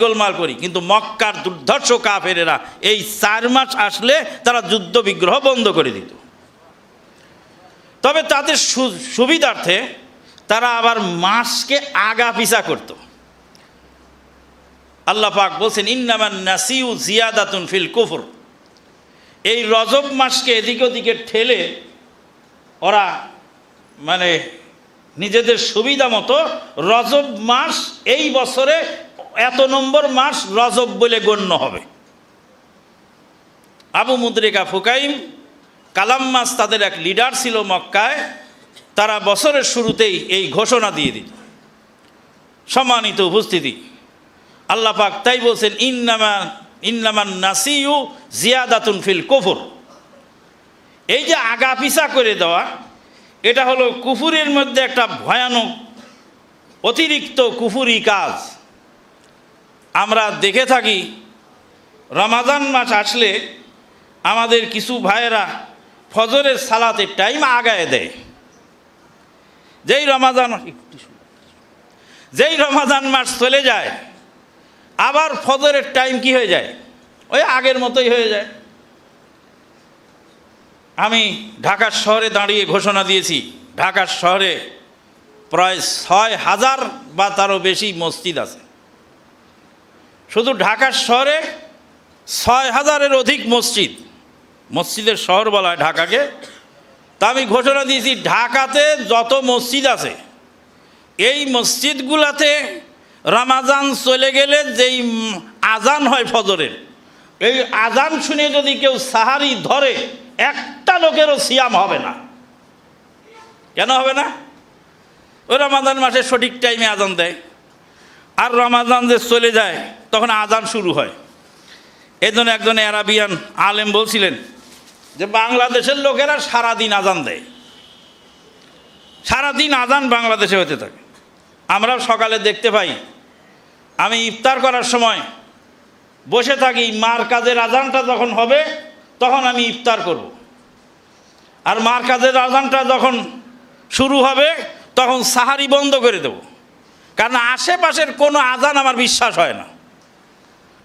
গোলমাল করি, কিন্তু মক্কার দুর্ধর্ষ কাফেরেরা এই 4 মাস আসলে তারা যুদ্ধ বিগ্রহ বন্ধ করে দিত। তবে তাদের সুবিধার্থে তারা আবার মাসকে আগা পিছা করত। আল্লাহ পাক বলছেন ইন্নামান নাসিউ জিয়াদাতুন ফিল কুফর। এই রজব মাসকে এদিকে ওদিকে ঠেলে ওরা মানে নিজেদের সুবিধা মতো রজব মাস এই বছরে এত নম্বর মাস রজব বলে গণ্য হবে। আবু মুদ্রিকা ফুকাইম কালাম মাস তাদের এক লিডার ছিল মক্কায়, তারা বছরের শুরুতেই এই ঘোষণা দিয়ে দিত। সম্মানিত উপস্থিতি, আল্লাহ পাক তাই বলছেন ইন্নামান নাসিউ জিয়াদাতুন ফিল কুফর। এই যে আগা পিছা করে দেওয়া, এটা হলো কুফুরের মধ্যে একটা ভয়ানক অতিরিক্ত কুফুরি কাজ। আমরা দেখে থাকি রমাদান মাস আসলে আমাদের কিছু ভাইয়েরা ফজরের সালাতের টাইম আগায় দেয়। যেই রমাদান মাস চলে যায় আবার ফজরের টাইম কি হয়ে যায়, ওই আগের মতোই হয়ে যায়। আমি ঢাকার শহরে দাঁড়িয়ে ঘোষণা দিয়েছি, ঢাকার শহরে প্রায় 6,000 বা তারও বেশি মসজিদ আছে। শুধু ঢাকার শহরে 6,000-এর অধিক মসজিদের শহর বলা হয় ঢাকাকে। তা আমি ঘোষণা দিয়েছি ঢাকাতে যত মসজিদ আছে এই মসজিদগুলাতে রমাজান চলে গেলে যেই আজান হয় ফজরের, এই আজান শুনে যদি কেউ সাহারি ধরে একটা লোকেরও সিয়াম হবে না। কেন হবে না? ওই রমাজান মাসে সঠিক টাইমে আজান দেয়, আর রমাজান যে চলে যায় তখন আজান শুরু হয়। এই জন্য একজন আরাবিয়ান আলেম বলছিলেন যে বাংলাদেশের লোকেরা সারাদিন আজান দেয়, সারাদিন আজান বাংলাদেশে হতে থাকে। আমরাও সকালে দেখতে পাই, আমি ইফতার করার সময় বসে থাকি, মার কাজের আজানটা যখন হবে তখন আমি ইফতার করব, আর মার কাজের আজানটা যখন শুরু হবে তখন সাহারি বন্ধ করে দেব, কারণ আশেপাশের কোনো আজান আমার বিশ্বাস হয় না।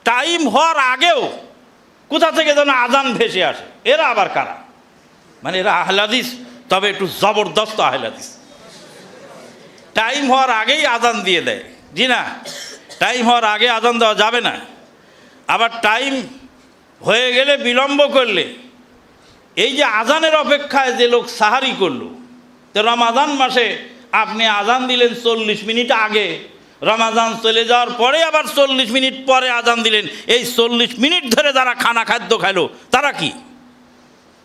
টাইম হওয়ার আগেও কোথা থেকে যেন আজান ভেসে আসে। এরা আবার কারা? মানে এরা আহলে হাদিস, তবে একটু জবরদস্ত আহলে হাদিস। টাইম হওয়ার আগেই আজান দিয়ে দেয়। জি না, টাইম হওয়ার আগে আজান দেওয়া যাবে না। আবার টাইম হয়ে গেলে বিলম্ব করলে, এই যে আজানের অপেক্ষায় যে লোক সাহারি করলো, তো রমাদান মাসে আপনি আজান দিলেন 40 মিনিট আগে, রমাদান চলে যাওয়ার পরে আবার 40 মিনিট পরে আজান দিলেন, এই 40 মিনিট ধরে যারা খাদ্য খাইলো তারা কি?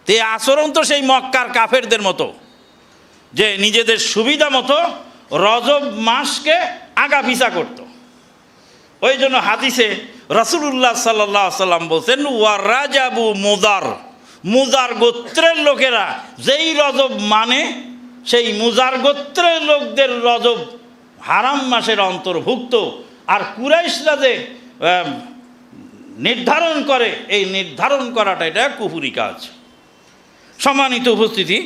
তে আচরণ তো সেই মক্কার কাফেরদের মতো, যে নিজেদের সুবিধা মতো রজব মাসকে আগা পিছা করত। ওই জন্য হাদিসে রাসূলুল্লাহ সাল্লাল্লাহু আলাইহি সাল্লাম বলছেন ওয়ারাজাবু মুজার গোত্রের লোকেরা যেই রজব মানে সেই মুজার গোত্রের লোকদের রজব হারাম মাসের অন্তর্ভুক্ত। আর কুরাইশরা যে নির্ধারণ করে, এই নির্ধারণ করাটা এটা কুফরি কাজ। সম্মানিত উপস্থিতি,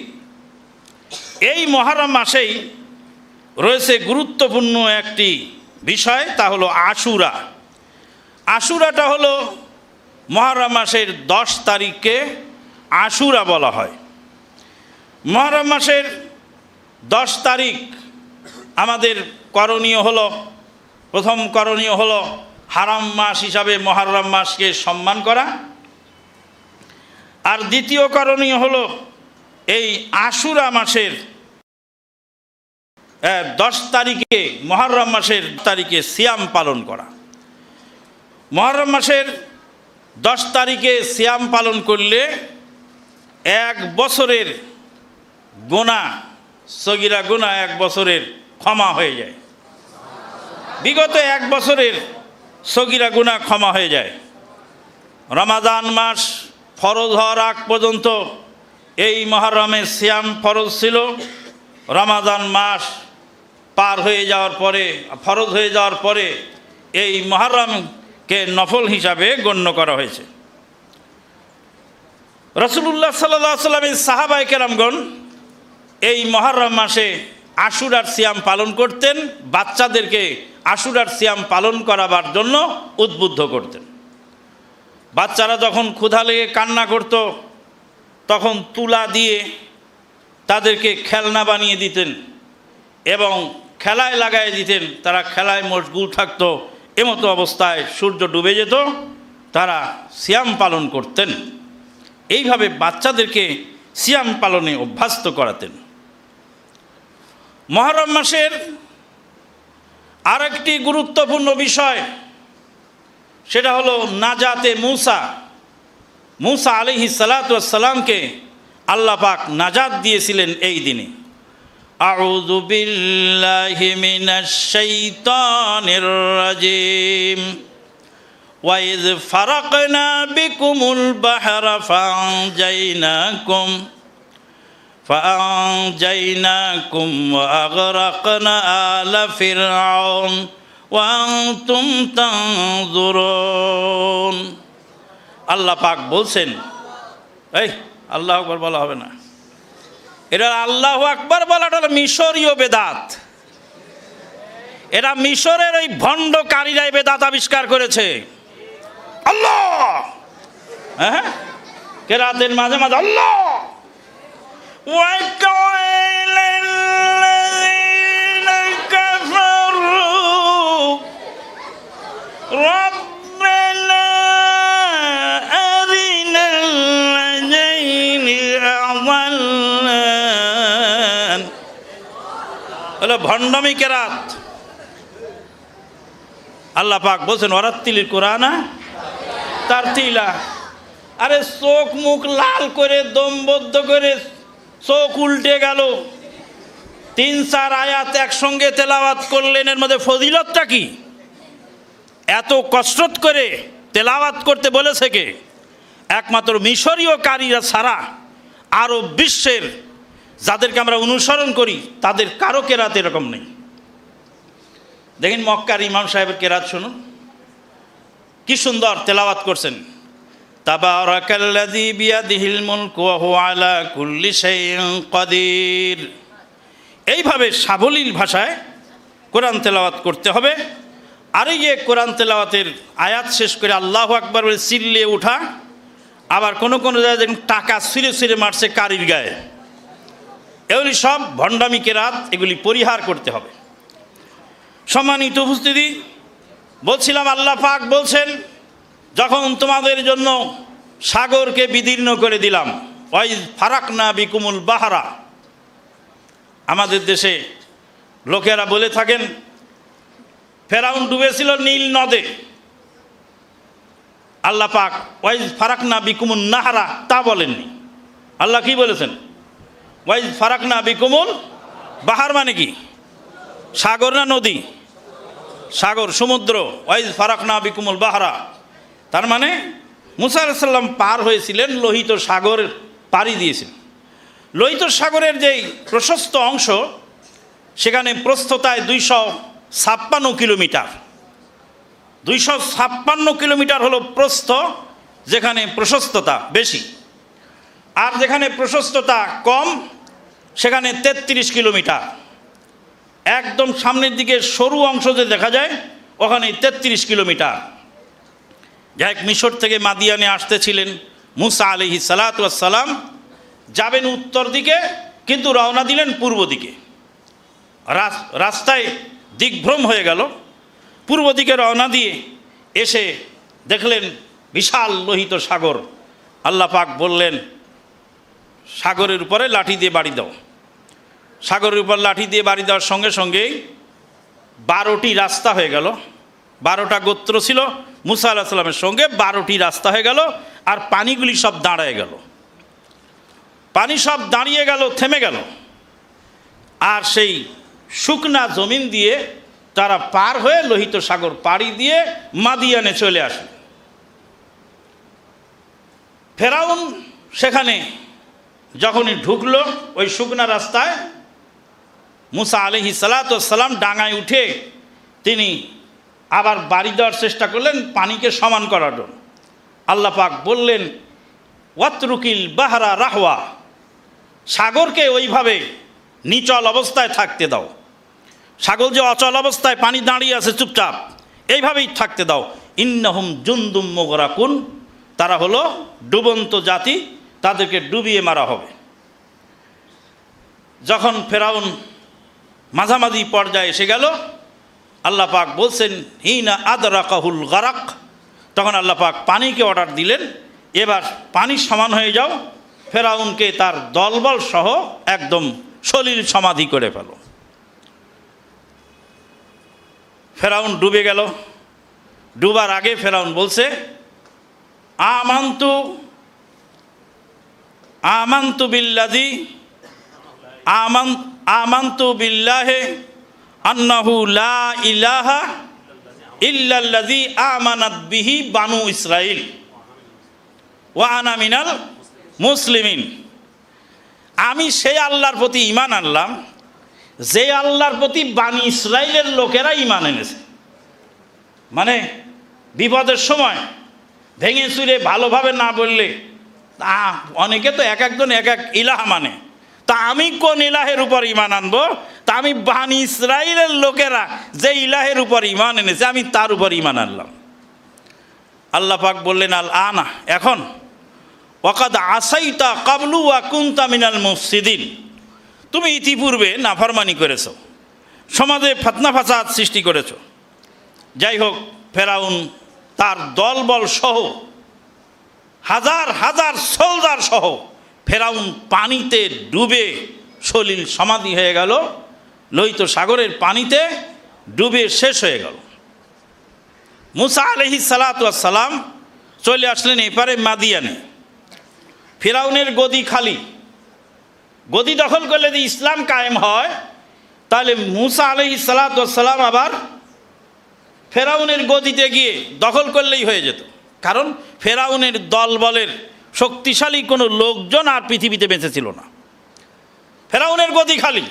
এই মহরম মাসেই রয়েছে গুরুত্বপূর্ণ একটি বিষয়, তা হলো আশুরা। আশুরাটা হলো মহরম মাসের 10 তারিখকে আশুরা বলা হয়। মহরম মাসের 10 তারিখ আমাদের করণীয় হলো, প্রথম করণীয় হলো হারাম মাস হিসাবে মহরম মাসকে সম্মান করা। আর দ্বিতীয় করণীয় হলো এই আশুরা মাসের 10 তারিখে, মহরম মাসের তারিখে সিয়াম পালন করা। মহরম মাসের 10 তারিখে সিয়াম পালন করলে 1 বছরের গুনাহ, সগীরা গুনাহ 1 বছরের ক্ষমা হয়ে যায়। বিগত 1 বছরের সগীরা গুনাহ ক্ষমা হয়ে যায়। রমাদান মাস ফরজ হওয়ার আগ পর্যন্ত এই মহরমের সিয়াম ফরজ ছিল। রমাদান মাস পার হয়ে যাওয়ার পরে, ফরজ হয়ে যাওয়ার পরে এই মহরমকে নফল হিসাবে গণ্য করা হয়েছে। রাসূলুল্লাহ সাল্লাল্লাহু আলাইহি সাল্লামের সাহাবায়ে কেরামগণ এই মহরম মাসে আশুরার সিয়াম পালন করতেন, বাচ্চাদেরকে আশুরার সিয়াম পালন করাবার জন্য উদ্বুদ্ধ করতেন। বাচ্চারা যখন ক্ষুধা লেগে কান্না করত তখন তুলা দিয়ে তাদেরকে খেলনা বানিয়ে দিতেন এবং খেলায় লাগাই দিতেন, তারা খেলায় মশগুল থাকতো। এমতো অবস্থায় সূর্য ডুবে যেত, তারা সিয়াম পালন করতেন। এইভাবে বাচ্চাদেরকে সিয়াম পালনে অভ্যস্ত করাতেন। মুহররম মাসের আরেকটি গুরুত্বপূর্ণ বিষয়, সেটা হলো নাজাতে মুসা আলাইহিস সালাতু ওয়াস সালামকে আল্লাহ পাক নাজাত দিয়েছিলেন এই দিনে। আউযু বিল্লাহি মিনাশ শাইতানির রাজিম। ওয়াইয ফারাকনা বিকুমুল বাহরা ফাআনজাইনাকুম ওয়া আগরাকনা আলা ফিরআউন ওয়া আনতুম তানজুরুন। আল্লাহ পাক বলছেন, এই আল্লাহু আকবার বলা হবে না, এটা আল্লাহু আকবার বলাটা হলো মিশরীয় বেদাত। এরা মিশরের ওই ভণ্ডকারীরাই বেদাত আবিষ্কার করেছে। আল্লাহ, হ্যাঁ, কেরাতের মাঝে মাঝে আল্লাহ। হলো ভণ্ডমি কেরাত। আল্লাহ পাক বলছেন ওয়ারাত্তিলিল কুরআনা তারতিলা। আরে চোখ মুখ লাল করে দমবদ্ধ করে চোখ উল্টে গেল, 3-4 আয়াত একসঙ্গে তেলাওয়াত করলেন, এর মধ্যে ফজিলতটা কি? এত কসরত করে তেলাওয়াত করতে বলেছে কে? একমাত্র মিশরীয় কারীরা ছাড়া আরব বিশ্বের যাদেরকে আমরা অনুসরণ করি তাদের কারো কেরাত এরকম নেই। দেখেন মক্কার ইমাম সাহেবের কেরাত শুনুন, কি সুন্দর তেলাওয়াত করছেন। তাবারাকাল্লাযী বিয়াদিহিল মুলকু ওয়া হুয়া আলা কুল্লি শাইইন কাদির। এইভাবে সাবলীল ভাষায় কোরআন তেলাওয়াত করতে হবে। আর এই যে কোরআন তেলাওয়াতের আয়াত শেষ করে আল্লাহু আকবার বলে চিল্লিয়ে ওঠা, আবার কোনো কোনো জায়গায় দেখুন টাকা ছিঁড়ে ছিঁড়ে মারছে কারির গায়ে, এগুলি সব ভণ্ডামি কেরাত, এগুলি পরিহার করতে হবে। সম্মানিত উপস্থিতি, বলছিলাম আল্লাহ পাক বলছেন যখন তোমাদের জন্য সাগরকে বিদীর্ণ করে দিলাম, ওয়াইজ ফারাকনা বিকুমুল বাহরা। আমাদের দেশে লোকেরা বলে থাকেন ফেরাউন ডুবেছিল নীল নদে, আল্লাহ পাক ওয়াইজ ফারাকনা বিকুমুল নাহারা তা বলেননি। আল্লাহ কি বলেছেন? ওয়াইজ ফারাকনা বিকুমুল বাহার মানে কি? সাগর না নদী? সাগর, সমুদ্র। ওয়াইজ ফারাকনা বিকুমুল বাহরা, তার মানে মুসা আলাইহিস সালাম পার হয়েছিলেন, লোহিত সাগর পাড়ি দিয়েছিলেন। লোহিত সাগরের যেই প্রশস্ত অংশ, সেখানে প্রস্থতায় 256 কিলোমিটার। 256 কিলোমিটার হলো প্রস্থ, যেখানে প্রশস্ততা বেশি। আর যেখানে প্রশস্ততা কম সেখানে 33 কিলোমিটার। একদম সামনের দিকে সরু অংশ যে দেখা যায় ওখানে 33 কিলোমিটার। যাই মিশর থেকে মাদিয়ানে আসতেছিলেন মুসা আলাইহিস সালাতু ওয়াস সালাম, যাবেন উত্তর দিকে কিন্তু রওনা দিলেন পূর্ব দিকে। রাস্তায় দিকভ্রম হয়ে গেল। পূর্ব দিকে রওনা দিয়ে এসে দেখলেন বিশাল লোহিত সাগর। আল্লাহ পাক বললেন সাগরের উপরে লাঠি দিয়ে বাড়ি দাও। সাগরের উপর লাঠি দিয়ে বাড়ি দেওয়ার সঙ্গে সঙ্গেই 12টি রাস্তা হয়ে গেল। 12টা গোত্র ছিল মুসা আলাইহিস সালামের সঙ্গে, 12টি রাস্তা হয়ে গেল। আর পানিগুলি সব দাঁড়ায় গেল, পানি সব দাঁড়িয়ে গেল, থেমে গেল। আর সেই শুকনা জমিন দিয়ে তারা পার হয়ে লোহিত সাগর পাড়ি দিয়ে মাদিয়ানে চলে আসে। ফেরাউন সেখানে যখনই ঢুকলো ওই শুকনা রাস্তায়, মুসা আলাইহিস সালাতু ওয়াস সালাম ডাঙায় উঠে তিনি আবার বাড়ি দেওয়ার চেষ্টা করলেন পানিকে সমান করার জন্য। আল্লাহ পাক বললেন ওয়াতরুকিল বাহরা রাহওয়া, সাগরকে ওইভাবে নিচল অবস্থায় থাকতে দাও। ছাগল যে অচল অবস্থায় পানি দাঁড়িয়ে আছে চুপচাপ, এইভাবেই থাকতে দাও। ইন্নাহুম জুনদুম মুগরাকুন, তারা হলো ডুবন্ত জাতি, তাদেরকে ডুবিয়ে মারা হবে। যখন ফেরাউন মাঝামাঝি পর্যায়ে এসে গেল, আল্লাহ পাক বলছেন হিনা আদরাকাহুল গারাক, তখন আল্লাহ পাক পানিকে অর্ডার দিলেন, এবার পানি সমান হয়ে যাও, ফেরাউনকে তার দলবল সহ একদম সলিল সমাধি করে ফেলো। ফেরাউন ডুবে গেল। ডুবার আগে ফেরাউন বলছে আমান্তু বিল্লাযী আমান্তু বিল্লাহি আন্নাহু লা ইলাহা ইল্লাল্লাযী আমানাত বিহি বানু ইসরাঈল ওয়া আনা মিনাল মুসলিমিন। আমি সেই আল্লাহর প্রতি ঈমান আনলাম যে আল্লাহর প্রতি বানি ইসরাইলের লোকেরা ঈমান এনেছে। মানে বিপদের সময় ভেঙে চুরে ভালোভাবে না বললে, অনেকে তো এক একজন এক এক ইলাহ মানে, তা আমি কোন ইলাহের উপর ঈমান আনবো? তা আমি বানি ইসরাইলের লোকেরা যে ইলাহের উপর ঈমান এনেছে আমি তার উপর ঈমান আনলাম। আল্লাহ পাক বললেন আল আনা, এখন ওয়াকাদ আসাইতা কাবলু ওয়া কুনতা মিনাল মুফসিদিন, তুমি ইতিপূর্বে নাফরমানি করেছো, সমাজে ফিতনা ফাসাদ সৃষ্টি করেছো। যাই হোক, ফেরাউন তার দলবল সহ হাজার হাজার সোলজার সহ ফেরাউন পানিতে ডুবে সলিল সমাধি হয়ে গেল, লোহিত সাগরের পানিতে ডুবে শেষ হয়ে গেল। মুসা আলাইহিস সালাতু ওয়াস সালাম চলে আসলেন এপারে মাদিয়ানে। ফেরাউনের গদি খালি, গদি দখল করলে যদি ইসলাম কায়েম হয় তাহলে মুসা আলাইহিস সালাতু ওয়াস সালাম আবার ফেরাউনের গদিতে গিয়ে দখল করলেই হয়ে যেত, কারণ ফেরাউনের দলবলের শক্তিশালী কোনো লোকজন আর পৃথিবীতে বেঁচে ছিল না। ফেরাউনের গদি খালি,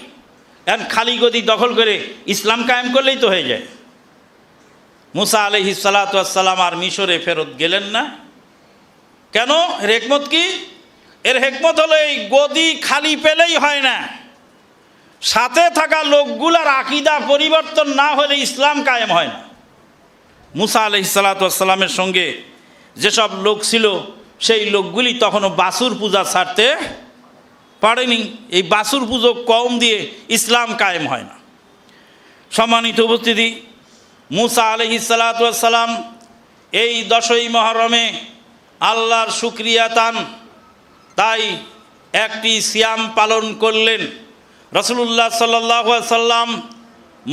এখন খালি গদি দখল করে ইসলাম কায়েম করলেই তো হয়ে যায়। মুসা আলাইহিস সালাতু ওয়াস সালাম আর মিশরে ফেরত গেলেন না। কেন? এর হিকমত কি? এর হিকমত হলো এই গদি খালি পেলেই হয় না, সাথে থাকা লোকগুলার আকীদা পরিবর্তন না হলে ইসলাম কায়েম হয় না। মুসা আলাইহিস সালাতু ওয়াস সালামের সঙ্গে যেসব লোক ছিল সেই লোকগুলি তখনও বাছুর পূজা ছাড়তে পারেনি। এই বাছুর পুজো কওম দিয়ে ইসলাম কায়েম হয় না। সম্মানিত উপস্থিতি, মুসা আলাইহিস সালাতু ওয়াস সালাম এই 10ই মুহররমে আল্লাহর শুকরিয়া তান, তাই একটি সিয়াম পালন করলেন। রাসূলুল্লাহ সাল্লাল্লাহু আলাইহি সাল্লাম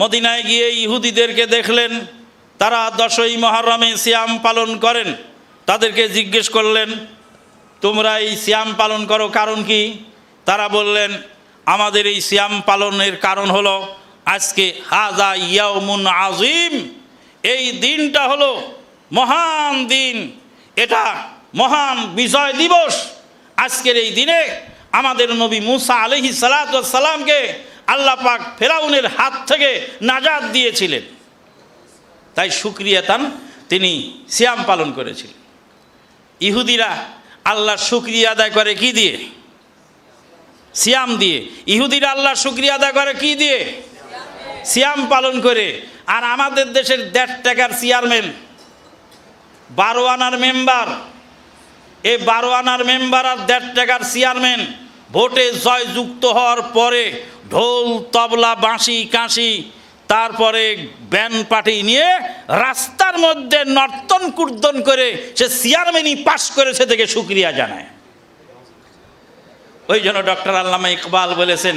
মদিনায় গিয়ে ইহুদিদেরকে দেখলেন তারা 10ই মুহররমে সিয়াম পালন করেন। তাদেরকে জিজ্ঞেস করলেন, তোমরা এই সিয়াম পালন করো কারণ কি? তারা বললেন, আমাদের এই সিয়াম পালনের কারণ হলো আজকে হাজা ইয়াউমুন আজিম, এই দিনটা হলো মহান দিন, এটা মহান বিজয় দিবস। আজকের এই দিনে আমাদের নবী মুসা আলাইহিস সালাতু ওয়াস সালামকে আল্লাহ পাক ফেরাউনের হাত থেকে নাজাত দিয়েছিলেন, তাই শুকরিয়া তান তিনি সিয়াম পালন করেছিলেন। ইহুদিরা আল্লাহর শুকরিয়া আদায় করে কি দিয়ে? সিয়াম দিয়ে। ইহুদিরা আল্লাহর শুকরিয়া আদায় করে কি দিয়ে? সিয়াম পালন করে। আর আমাদের দেশের 1.5 টাকার চেয়ারম্যান, 12 আনার মেম্বার, এই 12 আনার মেম্বার আর 1.5 টাকার চেয়ারম্যান ভোটে জয়যুক্ত হওয়ার পরে ঢোল তবলা বাঁশি কাঁসি তারপরে ব্যান্ড পার্টি নিয়ে রাস্তার মধ্যে নর্তন কুর্দন করে সে চেয়ারম্যানই পাশ করেছে থেকে শুকরিয়া জানায়। ওই জন্য ডক্টর আল্লামা ইকবাল বলেছেন,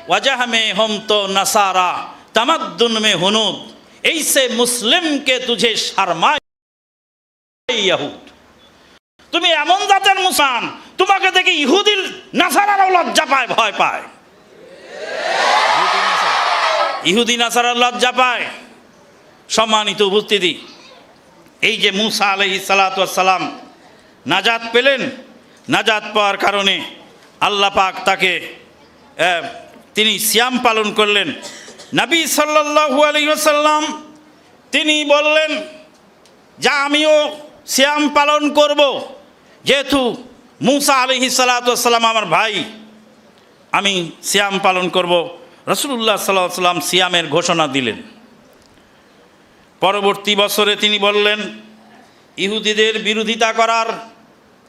ওয়াজাহ মে হম তো নাসারা তামাদ্দুন মে হুনুদ, এইসে মুসলিমকে তুঝে শর্মায় ইহুদ। তুমি এমন জাতের মুসলমান, তোমাকে দেখে ইহুদি নাসারারাও লজ্জা পায়, ভয় পায়। ইহুদি নাসারা লজ্জা পায়। সম্মানিত উপস্থিতি, এই যে মুসা আলাইহিস সালাতু ওয়াস সালাম নাজাত পেলেন, নাজাত পাওয়ার কারণে আল্লাহ পাক তাকে তিনি সিয়াম পালন করলেন। নবী সাল্লাল্লাহু আলাইহি ওয়াসাল্লাম তিনি বললেন যে আমিও সিয়াম পালন করব, যেহেতু মুসা আলাইহিস সালাতু ওয়াস সালাম আমার ভাই, আমি সিয়াম পালন করব। রাসূলুল্লাহ সাল্লাল্লাহু আলাইহি ওয়াসাল্লাম সিয়ামের ঘোষণা দিলেন। পরবর্তী বছরে তিনি বললেন, ইহুদিদের বিরোধিতা করার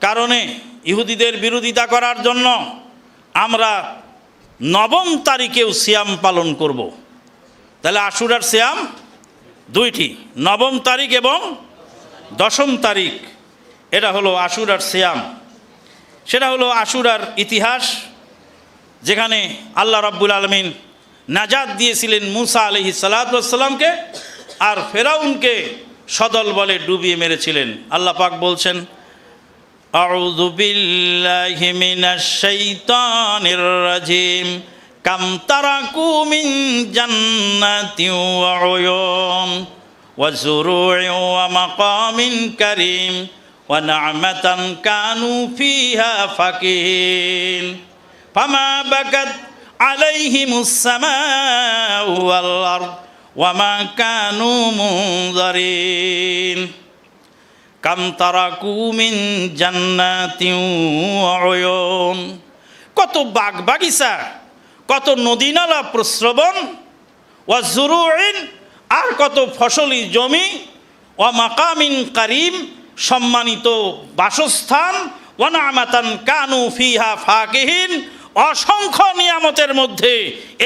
কারণে, ইহুদিদের বিরোধিতা করার জন্য আমরা 9 তারিখেও সিয়াম পালন করব। তাহলে আশুরার সিয়াম দুইটি, 9 তারিখ এবং 10 তারিখ। এটা হলো আশুরার সিয়াম। সেটা হলো আশুরার ইতিহাস, যেখানে আল্লাহ রাব্বুল আলামিন নাজাত দিয়েছিলেন মুসা আলাইহিস সালাতু ওয়াস সালামকে, আর ফেরাউনকে সদল বলে ডুবিয়ে মেরেছিলেন। আল্লাহ পাক বলছেন, আউযু বিল্লাহি মিনাশ শাইতানির রাজিম কাম তারাকু মিন জান্নাতিন ওয়া উয়ুন ওয়া যুরু'in ওয়া মাকামিন কারীম ওয়া নি'মাতান কানু ফিহা ফাকিহিন ফামা বাকাত আলাইহিমুস সামাউ ওয়াল আরদ ওয়া মা কানু মুনযারিন কাম তারাকু মিন জান্নাতিন ওয়া উয়ুন। কত বাগ বাগিচা, কত নদী নালা প্রস্রবণ, ওয়া যুরু'in আর কত ফসলি জমি, ওয়া মাকামিন কারীম সম্মানিত বাসস্থান, ওয়া নি'মাতান কানু ফিহা ফাকিহিন অসংখ্য নিয়ামতের মধ্যে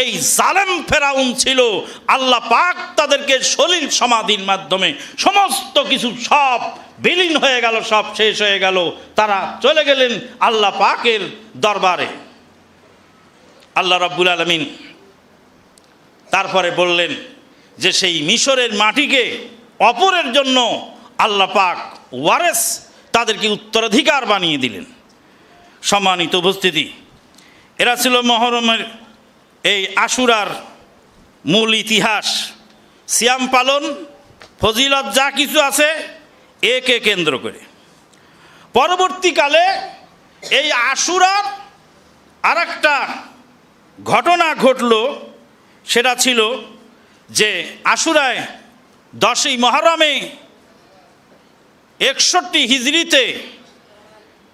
এই জালেম ফেরাউন ছিল। আল্লাহ পাক তাদেরকে সলিল সমাধির মাধ্যমে সমস্ত কিছু সব বিলীন হয়ে গেল, সব শেষ হয়ে গেল। তারা চলে গেলেন আল্লাহ পাকের দরবারে। আল্লাহ রাব্বুল আলামিন তারপরে বললেন যে সেই মিশরের মাটিকে অপরের জন্য আল্লাহ পাক ওয়ারেস, তাদেরকে উত্তরাধিকার বানিয়ে দিলেন। সম্মানিত উপস্থিতি, এরা ছিল মহরমের এই আশুরার মূল ইতিহাস। সিয়াম পালন, ফজিলত যা কিছু আছে একে কেন্দ্র করে। পরবর্তীকালে এই আশুরার আর একটা ঘটনা ঘটল। সেটা ছিল যে আশুরায় 10ই মহরমে 61 হিজরিতে,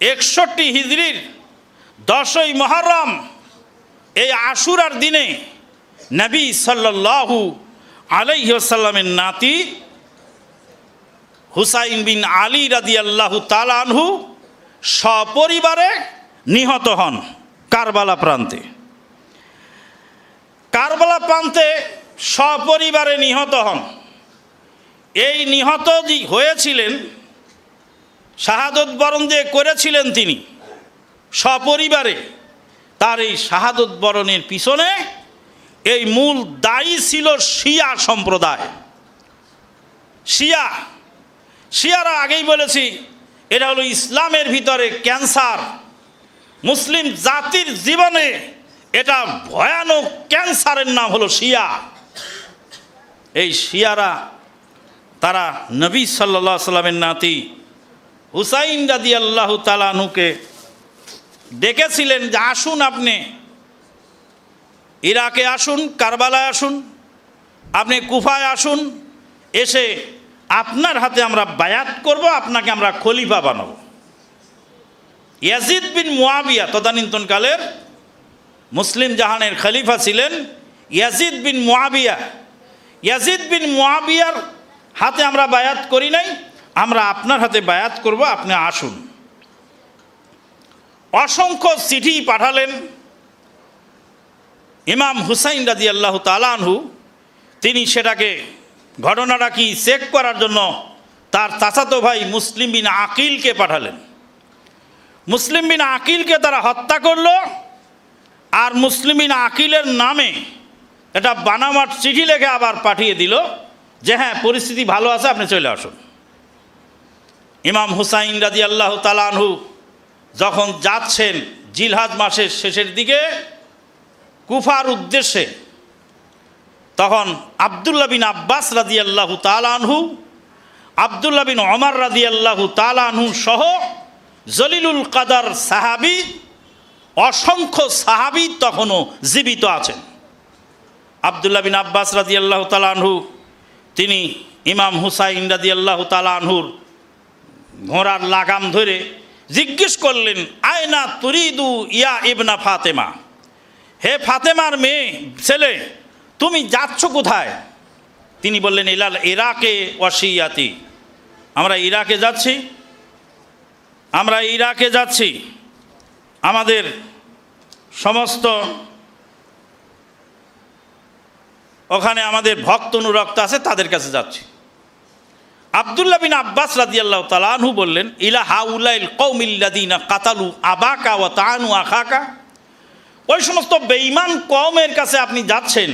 61 হিজরির 10ই মহরম এই আশুরার দিনে নবী সাল্লাল্লাহু আলাইহি ওয়াসাল্লামের নাতি হুসাইন বিন আলী রাদিয়াল্লাহু তাআলা আনহু সপরিবারে নিহত হন কারবালা প্রান্তে। কারবালা প্রান্তে সপরিবারে নিহত হন। এই নিহত যে হয়েছিলেন, শাহাদত বরণ যে করেছিলেন তিনি সপরিবারে, তার এই শাহাদত বরণের পিছনে এই মূল দায়ী ছিল শিয়া সম্প্রদায়। শিয়ারা আগেই বলেছি এটা হলো ইসলামের ভিতরে ক্যান্সার। মুসলিম জাতির জীবনে এটা ভয়ানক ক্যান্সারের নাম হলো শিয়া। এই শিয়ারা তারা নবী সাল্লাল্লাহু আলাইহি সাল্লামের নাতি হুসাইন রাদিয়াল্লাহু তাআলা আনহুকে ডেকেছিলেন যে আসুন, আপনি ইরাকে আসুন, কারবালায় আসুন, আপনি কুফায় আসুন, এসে আপনার হাতে আমরা বায়াত করব, আপনাকে আমরা খলিফা বানাবো। ইয়াজিদ বিন মুয়াবিয়া তদানীন্তনকালের মুসলিম জাহানের খলিফা ছিলেন Yazid bin Muawiya. Yazid bin মুয়াবিয়ার হাতে আমরা বায়াত করি নাই, আমরা আপনার হাতে বায়াত করব, আপনি আসুন। অসংখ্য চিঠি পাঠালেন ইমাম হুসাইন রাদিয়াল্লাহু তাআলা আনহু। তিনি সেটাকে ঘটনাটা কি চেক করার জন্য তার চাচাতো ভাই মুসলিম বিন আকিলকে পাঠালেন। মুসলিম বিন আকিলকে তারা হত্যা করল, আর মুসলিম বিন আকিলের নামে এটা বানামাট চিঠি লেখে আবার পাঠিয়ে দিল যে হ্যাঁ পরিস্থিতি ভালো আছে, আপনি চলে আসুন। ইমাম হুসাইন রাদিয়াল্লাহু তাআলা আনহু যখন যাচ্ছেন জিলহাজ মাসের শেষের দিকে কুফার উদ্দেশ্যে, তখন আব্দুল্লাহ বিন আব্বাস রাদিয়াল্লাহু তাআলা আনহু, আব্দুল্লাহ বিন ওমর রাদিয়াল্লাহু তাআলা আনহু সহ জলিলুল কাদার সাহাবী, অসংখ্য সাহাবী তখনও জীবিত আছেন। আব্দুল্লাহ বিন আব্বাস রাদিয়াল্লাহু তাআলা আনহু তিনি ইমাম হুসাইন রাদিয়াল্লাহু তাআলা আনহুর ঘোড়ার লাগাম ধরে জিজ্ঞেস করলেন, আয়না তুরিদু ইয়া ইবনা ফাতেমা, হে ফাতেমার মেয়ে ছেলে, তুমি যাচ্ছ কোথায়? তিনি বললেন, ইলাল ইরাকে ওয়াশিয়াতি, আমরা ইরাকে যাচ্ছি, আমরা ইরাকে যাচ্ছি, আমাদের সমস্ত ওখানে আমাদের ভক্ত অনুরক্ত আছে, তাদের কাছে যাচ্ছি। আব্দুল্লাহ বিন আব্বাস রাদিয়াল্লাহু তাআলা আনহু বললেন, ইলা হাউলাইল কওমিল্লাযিনা কাতালু আবাকা ওয়া তাআনু আখাকা, ওই সমস্ত বেঈমান কওমের কাছে আপনি যাচ্ছেন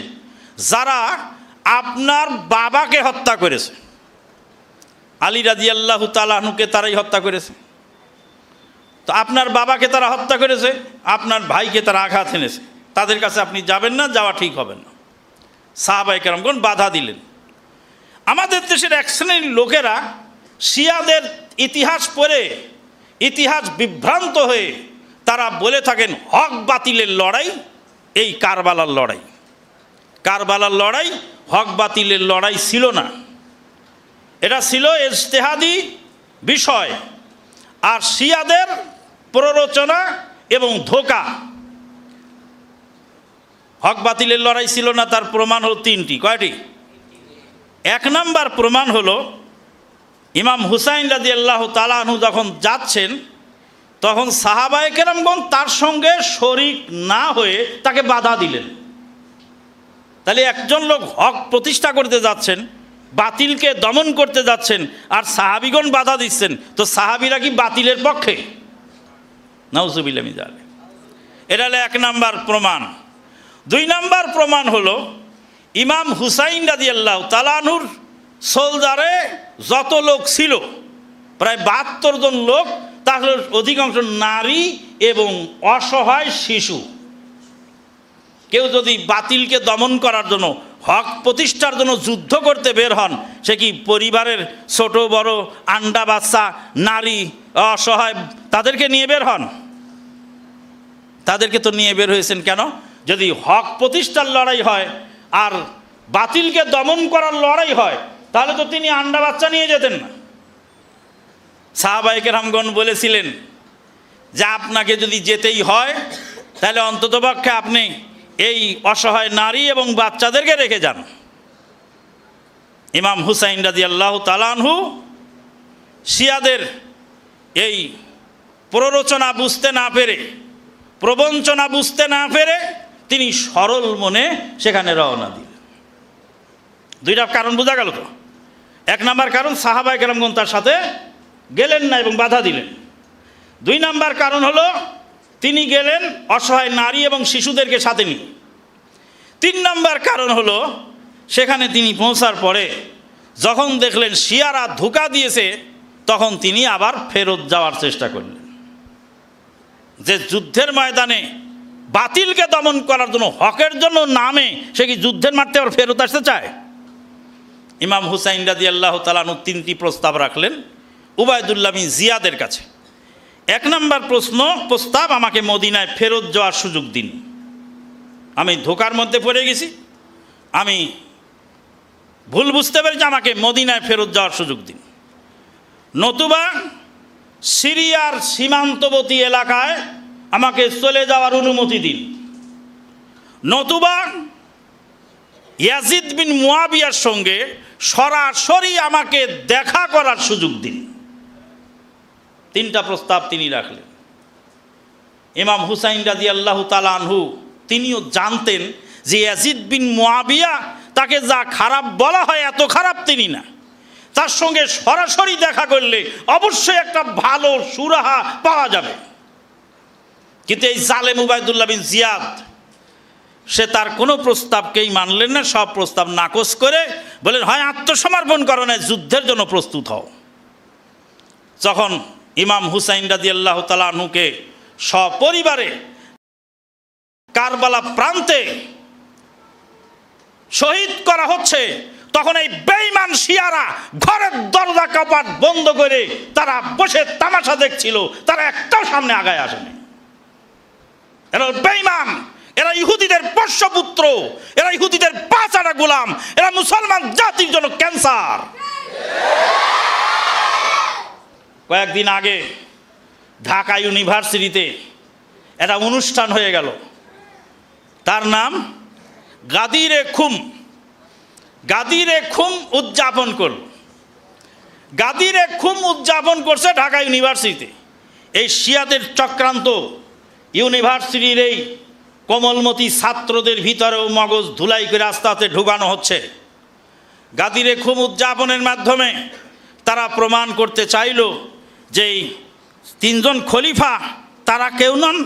যারা আপনার বাবাকে হত্যা করেছে। আলী রাদিয়াল্লাহু তাআলা আনহুকে তারাই হত্যা করেছে। তো আপনার বাবাকে তারা হত্যা করেছে, আপনার ভাইকে তারা আঘাত এনেছে, তাদের কাছে আপনি যাবেন না, যাওয়া ঠিক হবে না। সাহাবায়ে কেরামগণ বাধা দিলেন। আমাদের দেশের এক শ্রেণীর লোকেরা শিয়াদের ইতিহাস পড়ে ইতিহাস বিভ্রান্ত হয়ে তারা বলে থাকেন হক বাতিলের লড়াই এই কারবালার লড়াই। কারবালার লড়াই হক বাতিলের লড়াই ছিল না, এটা ছিল ইজতিহাদি বিষয়। আর শিয়াদের প্ররোচনা এবং ধোঁকা। হক বাতিলের লড়াই ছিল না, তার প্রমাণ হলো তিনটি। কয়টি? এক নাম্বার প্রমাণ হলো ইমাম হুসাইন রাদিয়াল্লাহু তাআলা আনহু যখন যাচ্ছেন তখন সাহাবায়ে কেরামগণ তার সঙ্গে শরিক না হয়ে তাকে বাধা দিলেন। তাহলে একজন লোক হক প্রতিষ্ঠা করতে যাচ্ছেন, বাতিলকে দমন করতে যাচ্ছেন, আর সাহাবিগণ বাধা দিচ্ছেন, তো সাহাবিরা কি বাতিলের পক্ষে? নাউজুবিল্লাহ মিন যালিক। এটা হলো এক নাম্বার প্রমাণ। দুই নাম্বার প্রমাণ হলো ইমাম হুসাইন রাদিয়াল্লাহু তাআলা আনহুর সোলজারে যত লোক ছিল, প্রায় ৭২ জন লোক, তাহলে অধিকাংশ নারী এবং অসহায় শিশু। কেউ যদি বাতিলকে দমন করার জন্য, হক প্রতিষ্ঠার জন্য যুদ্ধ করতে বের হন, সে কি পরিবারের ছোট বড়, আন্ডা বাচ্চা, নারী, অসহায় তাদেরকে নিয়ে বের হন? তাদেরকে তো নিয়ে বের হয়েছেন কেন? যদি হক প্রতিষ্ঠার লড়াই হয় আর বাতিলকে দমন করার লড়াই হয়, তাহলে তো তিনি আন্ডা বাচ্চা নিয়ে যেতেন না। সাহাবায়ে কেরামগণ বলেছিলেন যে আপনাকে যদি যেতেই হয় তাহলে অন্ততপক্ষে আপনি এই অসহায় নারী এবং বাচ্চাদেরকে রেখে যান। ইমাম হুসাইন রাদিয়াল্লাহু তাআলা আনহু শিয়াদের এই প্ররোচনা বুঝতে না পেরে, প্রবঞ্চনা বুঝতে না পেরে তিনি সরল মনে সেখানে রওনা দিলেন। দুইটা কারণ বোঝা গেল তো। এক নাম্বার কারণ, সাহাবায়ে কেরামগণ তার সাথে গেলেন না এবং বাধা দিলেন। দুই নাম্বার কারণ হলো তিনি গেলেন অসহায় নারী এবং শিশুদেরকে সাথে নিয়ে। তিন নাম্বার কারণ হলো সেখানে তিনি পৌঁছার পরে যখন দেখলেন শিয়ারা ধোঁকা দিয়েছে, তখন তিনি আবার ফেরত যাওয়ার চেষ্টা করলেন। যে যুদ্ধের ময়দানে বাতিলকে দমন করার জন্য, হকের জন্য নামে, সে কি যুদ্ধের মাঠে আবার ফেরত আসতে চায়? ইমাম হুসাইন রাদিয়াল্লাহু তাআলা আনহু তিনটি প্রস্তাব রাখলেন উবাইদুল্লাহ বিন জিয়াদের কাছে। এক নম্বর প্রস্তাব, আমাকে মদিনায় ফেরত যাওয়ার সুযোগ দিন। আমি ধোঁকার মধ্যে পড়ে গেছি, আমি ভুল বুঝতে পেরেছি, আমাকে মদিনায় ফেরত যাওয়ার সুযোগ দিন। নতুবা সিরিয়ার সীমান্তবর্তী এলাকায় আমাকে চলে যাওয়ার অনুমতি দিন। নতুবা ইয়াজিদ বিন মুয়াবিয়ার সঙ্গে সরাসরি আমাকে দেখা করার সুযোগ দিন। তিনটা প্রস্তাব তিনি রাখলেন। ইমাম হুসাইন রাদিয়াল্লাহু তাআলা আনহু তিনিও জানতেন যে ইয়াজিদ বিন মুয়াবিয়া তাকে যা খারাপ বলা হয় এত খারাপ তিনি না, তার সঙ্গে সরাসরি দেখা করলে অবশ্যই একটা ভালো সুরাহা পাওয়া যাবে। কিন্তু এই জালেম উবাইদুল্লাহ বিন জিয়াদ সে তার কোনো প্রস্তাবকেই মানলেন না, সব প্রস্তাব নাকচ করে বলেন হয় আত্মসমর্পণ করো, না যুদ্ধের জন্য প্রস্তুত হও। যখন ইমাম হুসাইন রাদিয়াল্লাহু তাআলা আনহুকে সপরিবারে কারবালা প্রান্তে শহীদ করা হচ্ছে, তখন এই বেঈমান শিয়ারা ঘরের দরজা কপাট বন্ধ করে তারা বসে তামাশা দেখছিল, তারা একটাও সামনে আগায় আসেনি। এরা বেঈমান, এরা ইহুদিদের পোষ্যপুত্র, এরা ইহুদিদের পাঁচাটা গোলাম, এরা মুসলমান জাতির জন্য ক্যান্সার। কয়েকদিন আগে ঢাকা ইউনিভার্সিটিতে একটা অনুষ্ঠান হয়ে গেল। তার নাম গাদিরে খুম। গাদিরে খুম উদযাপন করল। গাদিরে খুম উদযাপন করছে ঢাকা ইউনিভার্সিটিতে। এই শিয়াদের চক্রান্ত ইউনিভার্সিটির এই কোমলমতি ছাত্রদের ভিতরেও মগজ ধুলাই করে আস্তে আস্তে ঢুকানো হচ্ছে। গাদিরে খুম উদযাপনের মাধ্যমে তারা প্রমাণ করতে চাইল যে এই তিনজন খলিফা তারা কেউ নন,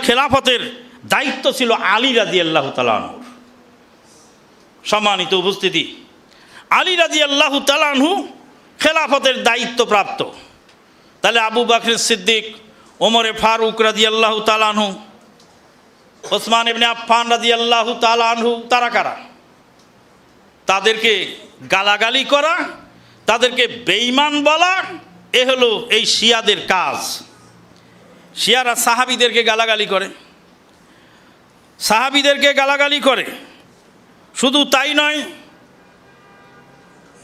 খেলাফতের দায়িত্ব ছিল আলী রাদিয়াল্লাহু তাআলা আনহু। সম্মানিত উপস্থিতি, আলী রাদিয়াল্লাহু তাআলা আনহু খেলাফতের দায়িত্বপ্রাপ্ত। তাহলে আবু বকর সিদ্দিক, ওমরে ফারুক রাদিয়াল্লাহু তাআলা আনহু, ওসমান ইবনে আফফান রাদিয়াল্লাহু তাআলা আনহু তারা কারা? তাদেরকে গালাগালি করা, তাদেরকে বেঈমান বলা, এ হলো এই শিয়াদের কাজ। শিয়ারা সাহাবীদেরকে গালাগালি করে, সাহাবীদেরকে গালাগালি করে। শুধু তাই নয়,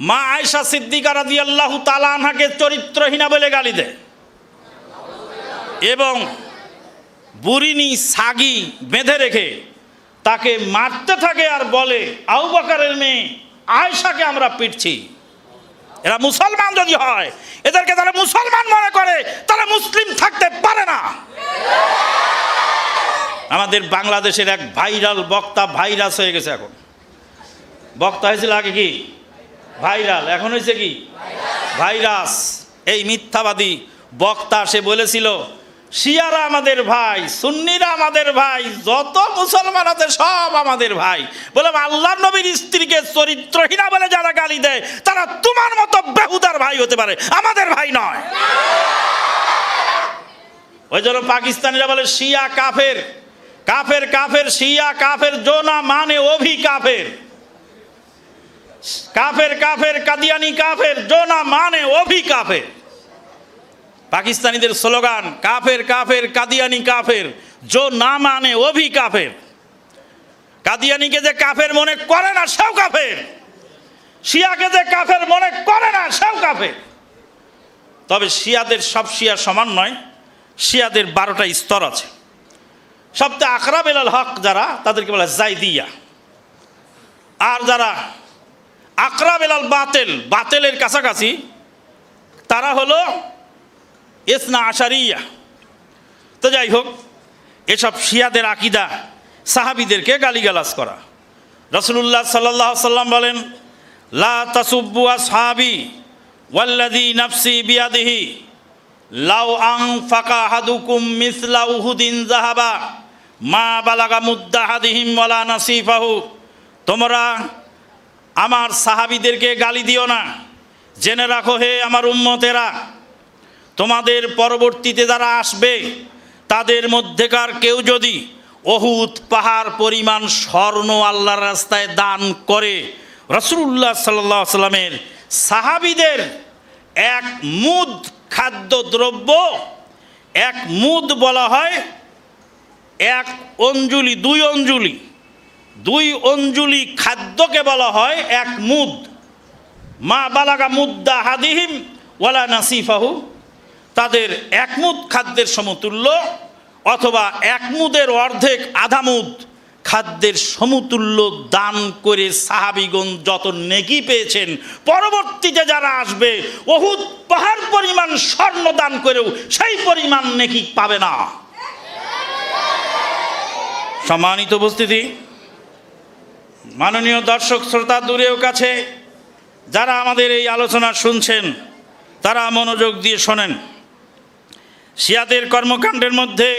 মা আয়েশা সিদ্দিকা রাদিয়াল্লাহু তাআলা আনহাকে চরিত্রহীনা বলে গালি দেয় এবং বুরিনি সাগি বেঁধে রেখে তাকে মারতে থাকে আর বলে আবু বকরের মেয়ে আয়েশাকে আমরা পিটছি। এরা মুসলমান যদি হয়, এদেরকে তারা মুসলমান মনে করে, তারা মুসলিম থাকতে পারে না। আমাদের বাংলাদেশের এক ভাইরাল বক্তা ভাইরাস হয়ে গেছে। এখন বক্তা হয়েছিল আগে কি ভাইরাল, এখন হয়েছে কি ভাইরাস। এই মিথ্যাবাদী বক্তা সে বলেছিল শিয়ারা আমাদের ভাই, সুন্নিরা আমাদের ভাই, যত মুসলমান আছে সব আমাদের ভাই। বলে আল্লাহর নবীর স্ত্রীকে চরিত্রহীনা বলে যারা গালি দেয় তারা তোমার মতো বেহুদার ভাই হতে পারে, আমাদের ভাই নয়। ওই জন্য পাকিস্তানিরা বলে শিয়া কাফের, কাফের কাফের, শিয়া কাফের, জোনা মানে অভি কাফের, কাফের কাফের, কাদিয়ানি কাফের, জোনা মানে অভি কাফের। পাকিস্তানিদের স্লোগান কাফের কাফের, কাদিয়ানি কাফের, জো না মানে অভি কাফের। কাদিয়ানিকে যে কাফের মনে করে না সেও কাফের, শিয়াকে যে কাফের মনে করে না সেও কাফের। তবে শিয়াদের সব শিয়া সমান নয়, শিয়াদের 12টা স্তর আছে। সবচেয়ে আকরাব ইলাল হক যারা, তাদেরকে বলা জাইদিয়া। আর যারা আকরাব ইলাল বাতিল, বাতিলের কাছাকাছি, তারা হলো ইসনা আশারিয়া। তো যাই হোক, এসব শিয়াদের আকীদা সাহাবীদেরকে গালিগালাজ করা। রাসূলুল্লাহ সাল্লাল্লাহু আলাইহি সাল্লাম বলেন লা তাসুব্বু আসহাবি ওয়াল্লাযী নাফসি বিয়াদিহি লাউ আনফাকা আহাদুকুম মিসলা উহুদিন যাহাবা মা বালাগা মুদ্দা আহাদিহিম ওয়ালা নাসিফাহু। তোমরা আমার সাহাবীদেরকে গালি দিও না। জেনে রাখো হে আমার উম্মতেরা, তোমাদের পরবর্তীতে যারা আসবে তাদের মধ্যেকার কেউ যদি উহুদ পাহাড় পরিমাণ স্বর্ণ আল্লাহর রাস্তায় দান করে, রাসূলুল্লাহ সাল্লাল্লাহু আলাইহি সাল্লামের সাহাবীদের এক মুদ খাদ্যদ্রব্য, এক মুদ বলা হয় এক অঞ্জলি, দুই অঞ্জলি খাদ্যকে বলা হয় এক মুদ। মা বালাগা মুদ্দা হাদিহিম ওয়ালা নাসিফাহু, তাদের এক মুদ খাদ্যের সমতুল্য অথবা এক মুদের অর্ধেক, আধা মুদ খাদ্যের সমতুল্য দান করে সাহাবীগণ যত নেকি পেয়েছেন, পরবর্তীতে যারা আসবে উহুদ পাহাড় পরিমাণ স্বর্ণ দান করেও সেই পরিমাণ নেকি পাবে না। সম্মানিত উপস্থিতি, মাননীয় দর্শক শ্রোতা দূরেও কাছে যারা আমাদের এই আলোচনা শুনছেন, তারা মনোযোগ দিয়ে শোনেন। শিয়াদের কর্মকাণ্ডের মধ্যে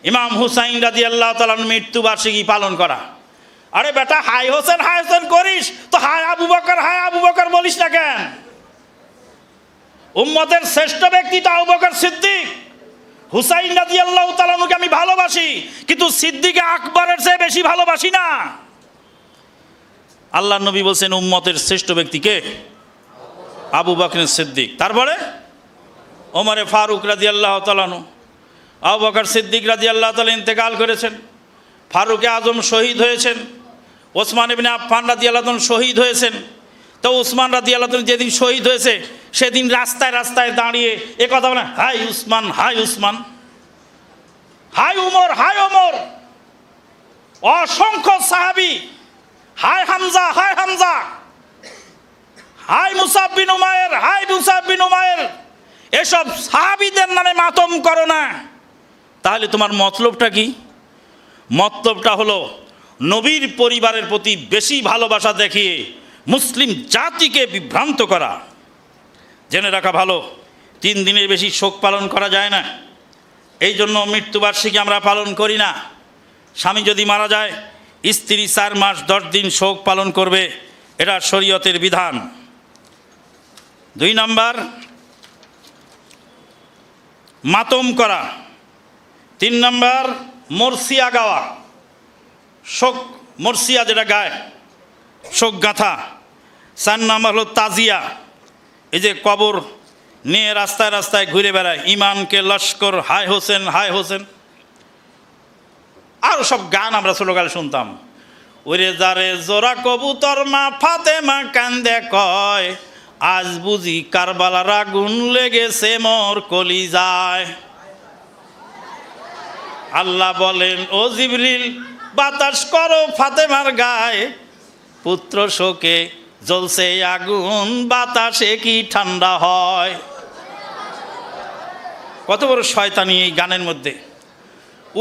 ইমাম হুসাইন রাদিয়াল্লাহু তাআলা মৃত্যুবার্ষিকী পালন করা। আরে বেটা, হাই হোসেন করিস তো হাই আবু বকর বলিস না কেন? উম্মতের শ্রেষ্ঠ ব্যক্তি তো আবু বকর সিদ্দিক। হুসাইন রাদিয়াল্লাহু তাআলাকে আমি ভালোবাসি, কিন্তু সিদ্দিক আকবরের চেয়ে বেশি ভালোবাসি না। আল্লাহর নবী বলছেন উম্মতের শ্রেষ্ঠ ব্যক্তিকে আবু বকর সিদ্দিক, তারপরে ওমরে ফারুক রাদিয়াল্লাহু তাআলা। আবু বকর সিদ্দিক রাদিয়াল্লাহু তাআলা ইন্তেকাল করেছেন, ফারুকে আজম শহীদ হয়েছেন, ওসমান ইবনে আফফান রাদিয়াল্লাহু তাআলা শহীদ হয়েছেন। তো ওসমান রাদিয়াল্লাহু তাআলা যেদিন শহীদ হয়েছে সেদিন রাস্তায় রাস্তায় দাঁড়িয়ে এ কথা বলে হাই উসমান, হাই উসমান, হাই উমর, হাই ওমর। অসংখ্য সাহাবী, হায় হামজা, হায় হামজা, হায় মুসাব বিন উমায়ের, হায় মুসাব বিন উমায়ের, এসব সাহাবীদের নামে মাতম করো না। তাহলে তোমার মতলবটা কি? মতলবটা হলো নবীর পরিবারের প্রতি বেশি ভালোবাসা দেখিয়ে মুসলিম জাতিকে বিভ্রান্ত করা। জেনে রাখা ভালো, 3 দিনের বেশি শোক পালন করা যায় না। এই জন্য মৃত্যুবার্ষিকী আমরা পালন করি না। স্বামী যদি মারা যায়, স্ত্রী 4 মাস 10 দিন শোক পালন করবে, এটা শরীয়তের বিধান। 2 নাম্বার, মাতম করা। 3 নাম্বার, মরসিয়া গাওয়া, শোক মরসিয়া যেটা গায়, শোক গাঁথা। 4 নাম্বার হলো তাজিয়া, এই যে কবর নিয়ে রাস্তায় রাস্তায় ঘুরে বেড়ায়, ইমানকে লস্কর, হায় হোসেন, হায় হোসেন, আরও সব গান আমরা ছোটকালে শুনতাম। ওরে যারে জোড়া কবুতর মা ফাতেমা কান্দে কয়, আজ বুঝি কারবালার আগুন লেগেছে মোর কলিজায়। আল্লাহ বলেন, ও জিবরিল বাতাস করো ফাতেমার গায়ে, পুত্র শোকে জ্বলছে আগুন, বাতাসে কি ঠান্ডা হয়। কত বড় শয়তানি এই গানের মধ্যে।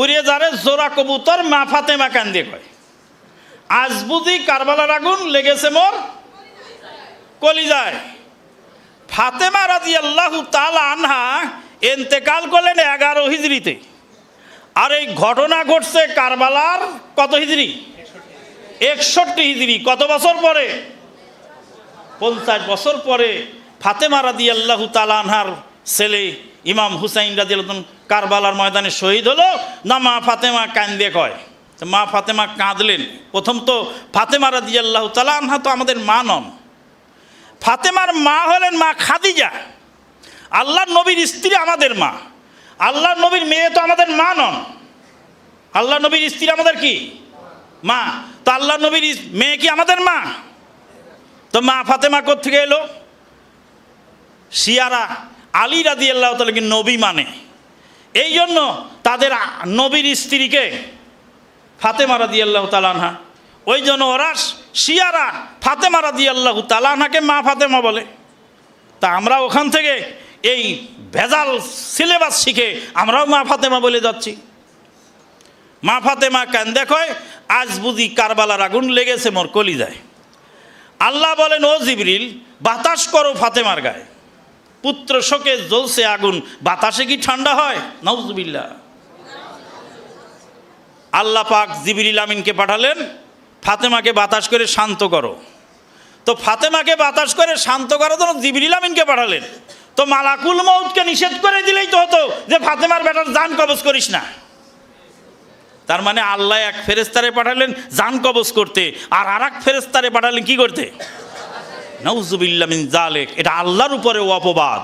উড়ে যারে জোড়া কবুতর মা ফাতেমা কান্দে কয়, আজ বুঝি কারবালার আগুন লেগেছে মোর কলিজায়। ফাতেমা রাদিয়াল্লাহু তাআলা আনহা ইন্তেকাল করলেন 11 হিজরিতে, আর এই ঘটনা ঘটছে কারবালার কত হিজরি? 61 হিজরি। কত বছর পরে? 50 বছর পরে ফাতেমা রাদিয়াল্লাহু তাআলা আনহার ছেলে ইমাম হুসাইন রাদিয়াল্লাহু কারবালার ময়দানে শহীদ হলো। না মা ফাতেমা কান্দে কয়, তো মা ফাতেমা কাঁদলেন। প্রথম তো ফাতেমা রাদিয়াল্লাহু তাআলা আনহা তো আমাদের মা নন, ফাতেমার মা হলেন মা খাদিজা, আল্লাহর নবীর স্ত্রী আমাদের মা। আল্লাহর নবীর মেয়ে তো আমাদের মা নন, আল্লাহর নবীর স্ত্রী আমাদের কি মা। তো আল্লাহর নবীর মেয়ে কি আমাদের মা? তো মা ফাতেমা কোত্থেকে এলো? শিয়ারা আলী রাদিয়াল্লাহু তাআলাকে নবী মানে, এই জন্য তাদের নবীর স্ত্রীকে ফাতেমা রাদিয়াল্লাহু তাআলা আনহা। ওই জন্য ওরা শিয়ারা ফাতেমা রাদিয়াল্লাহু তাআলা আনহাকে মা ফাতেমা বলে। তা আমরা ওখান থেকে এই ভেজাল সিলেবাস শিখে আমরাও মা ফাতেমা বলে যাচ্ছি। মা ফাতেমা কান্দে কয়, আজ বুঝি কারবালার আগুন লেগেছে মোর কলিজায়। আল্লাহ বলেন, ও জিবরিল বাতাস করো ফাতেমার গায়ে, পুত্র শোকে জ্বলছে আগুন, বাতাসে কি ঠান্ডা হয়? নাউজুবিল্লাহ। আল্লাহ পাক জিবরিল আমিনকে পাঠালেন, ফাতেমাকে বাতাস করে শান্ত করো। তো ফাতেমাকে বাতাস করে শান্ত করার জন্য জিবরিল আমিনকে পাঠালেন। তো মালাকুল মউতকে নিষেধ করে দিলেই তো হতো যে ফাতেমার বেটার জান কবজ করিস না। তার মানে আল্লাহ এক ফেরেশতারে পাঠালেন জান কবজ করতে, আর আরেক ফেরেশতারে পাঠালেন কি করতে? নাউজুবিল্লাহ মিন যালিক। এটা আল্লাহর উপরে অপবাদ।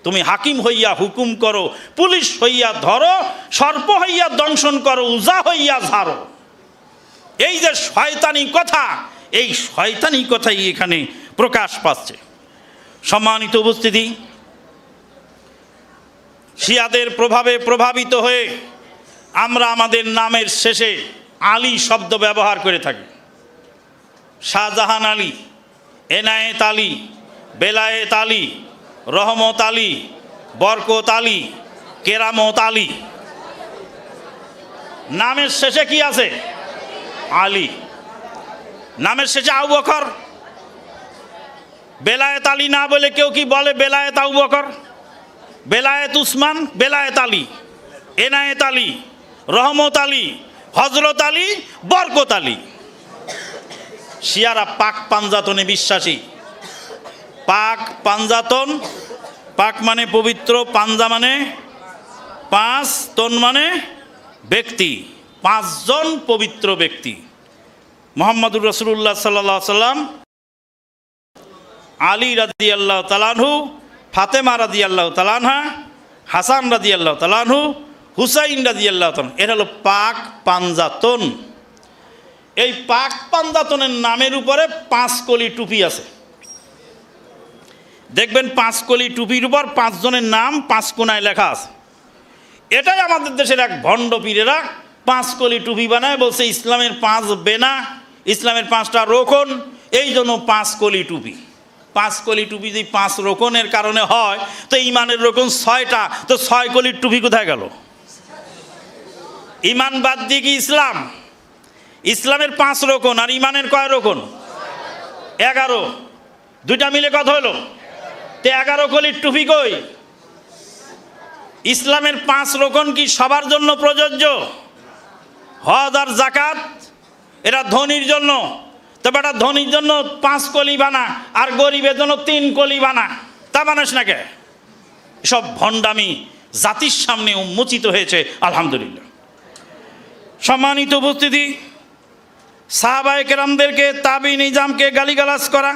তুমি হাকিম হইয়া হুকুম করো, পুলিশ হইয়া ধরো, সর্প হইয়া দংশন করো, উজা হইয়া ঝাড়ো। এই যে শয়তানি কথা, এই শয়তানি কথাই এখানে প্রকাশ পাচ্ছে। সম্মানিত উপস্থিতি, শিয়াদের প্রভাবে প্রভাবিত হয়ে আমরা আমাদের নামের শেষে আলী শব্দ ব্যবহার করে থাকি। শাহজাহান আলী, এনায়েত আলী, বেলায়েত আলী, রহমত আলী, বরকত আলী, কেরামত আলী। নামের শেষে কি আছে? আলী। নামের শেষে আবু বকর। বেলায়েত আলী না বলে কেউ কি বলে বেলায়েত আবু বকর, বেলায়েত উসমান, বেলায়েত আলী, এনায়েত আলী, রহমত আলী, হজরত আলী, বরকত আলী। শিয়ারা পাক পাঞ্জাতনে বিশ্বাসী। পাক পাঞ্জাতন, পাক মানে পবিত্র, পাঞ্জা মানে 5, তন মানে ব্যক্তি, 5 জন পবিত্র ব্যক্তি। মুহাম্মদুর রাসূলুল্লাহ সাল্লাল্লাহু আলাইহি সাল্লাম, আলী রাদিয়াল্লাহু তাআলা আনহু, ফাতেমা রাদিয়াল্লাহু তাআলা আনহা, হাসান রাদিয়াল্লাহু তাআলা আনহু, হুসাইন রাদিয়াল্লাহু তাআলা। এরা হলো পাক পাঞ্জাতন। এই পাক পাঞ্জাতনের নামের উপরে 5 কলি টুপি আছে। দেখবেন 5 কলি টুপির উপর 5 জনের নাম 5 কোনায় লেখা আছে। এটাই আমাদের দেশের এক ভণ্ড পীরেরা 5 কলি টুপি বানায়, বলছে ইসলামের 5 বেনা, ইসলামের 5টা রোকন, এই জন্য 5 কলি টুপি। 5 কলি টুপি যদি 5 রোকনের কারণে হয়, তো ইমানের রোকন 6টা, তো 6 কলির টুপি কোথায় গেল? ইমান বাদ দিয়ে কি ইসলাম? ইসলামের 5 রোকন আর ইমানের কয় রোকন? 11। দুইটা মিলে কত হলো? তে 11 কলির টুপি কই? ইসলামের 5 রোকন কি সবার জন্য প্রযোজ্য? হজ আর জাকাত এরা ধনীর জন্য, তবে এটা ধনীর জন্য 5 কলি বানা আর গরিবের জন্য 3 কলি বানা, তা বানাস না কে? সব ভণ্ডামি জাতির সামনে উন্মোচিত হয়েছে। আলহামদুলিল্লাহ। সম্মানিত উপস্থিতি, সাহাবায়ে কেরামদেরকে, তাবি নিজামকে গালিগালাজ করা,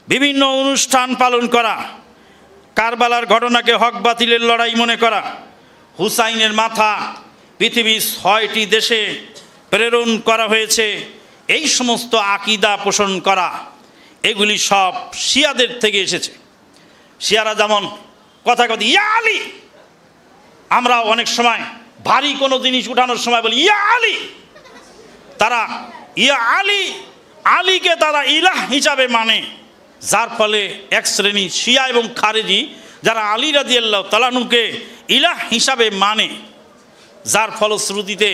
বিভিন্ন অনুষ্ঠান পালন করা, কারবালার ঘটনাকে হক বাতিলের লড়াই মনে করা, হুসাইনের মাথা পৃথিবীর 6টি দেশে প্রেরণ করা হয়েছে, এই সমস্ত আকীদা পোষণ করা, এগুলি সব শিয়াদের থেকে এসেছে। শিয়ারা যেমন কথা কথা ইয়া আলী, আমরা অনেক সময় ভারী কোনো জিনিস উঠানোর সময় বলি ইয়া আলী, তারা ইয়া আলী, আলীকে তারা ইলাহ হিসাবে মানে, যার ফলে এক শ্রেণী শিয়া এবং খারেজি যারা আলী রাদিয়াল্লাহু তাআলা আনহুকে ইলাহ হিসাবে মানে, যার ফলশ্রুতিতে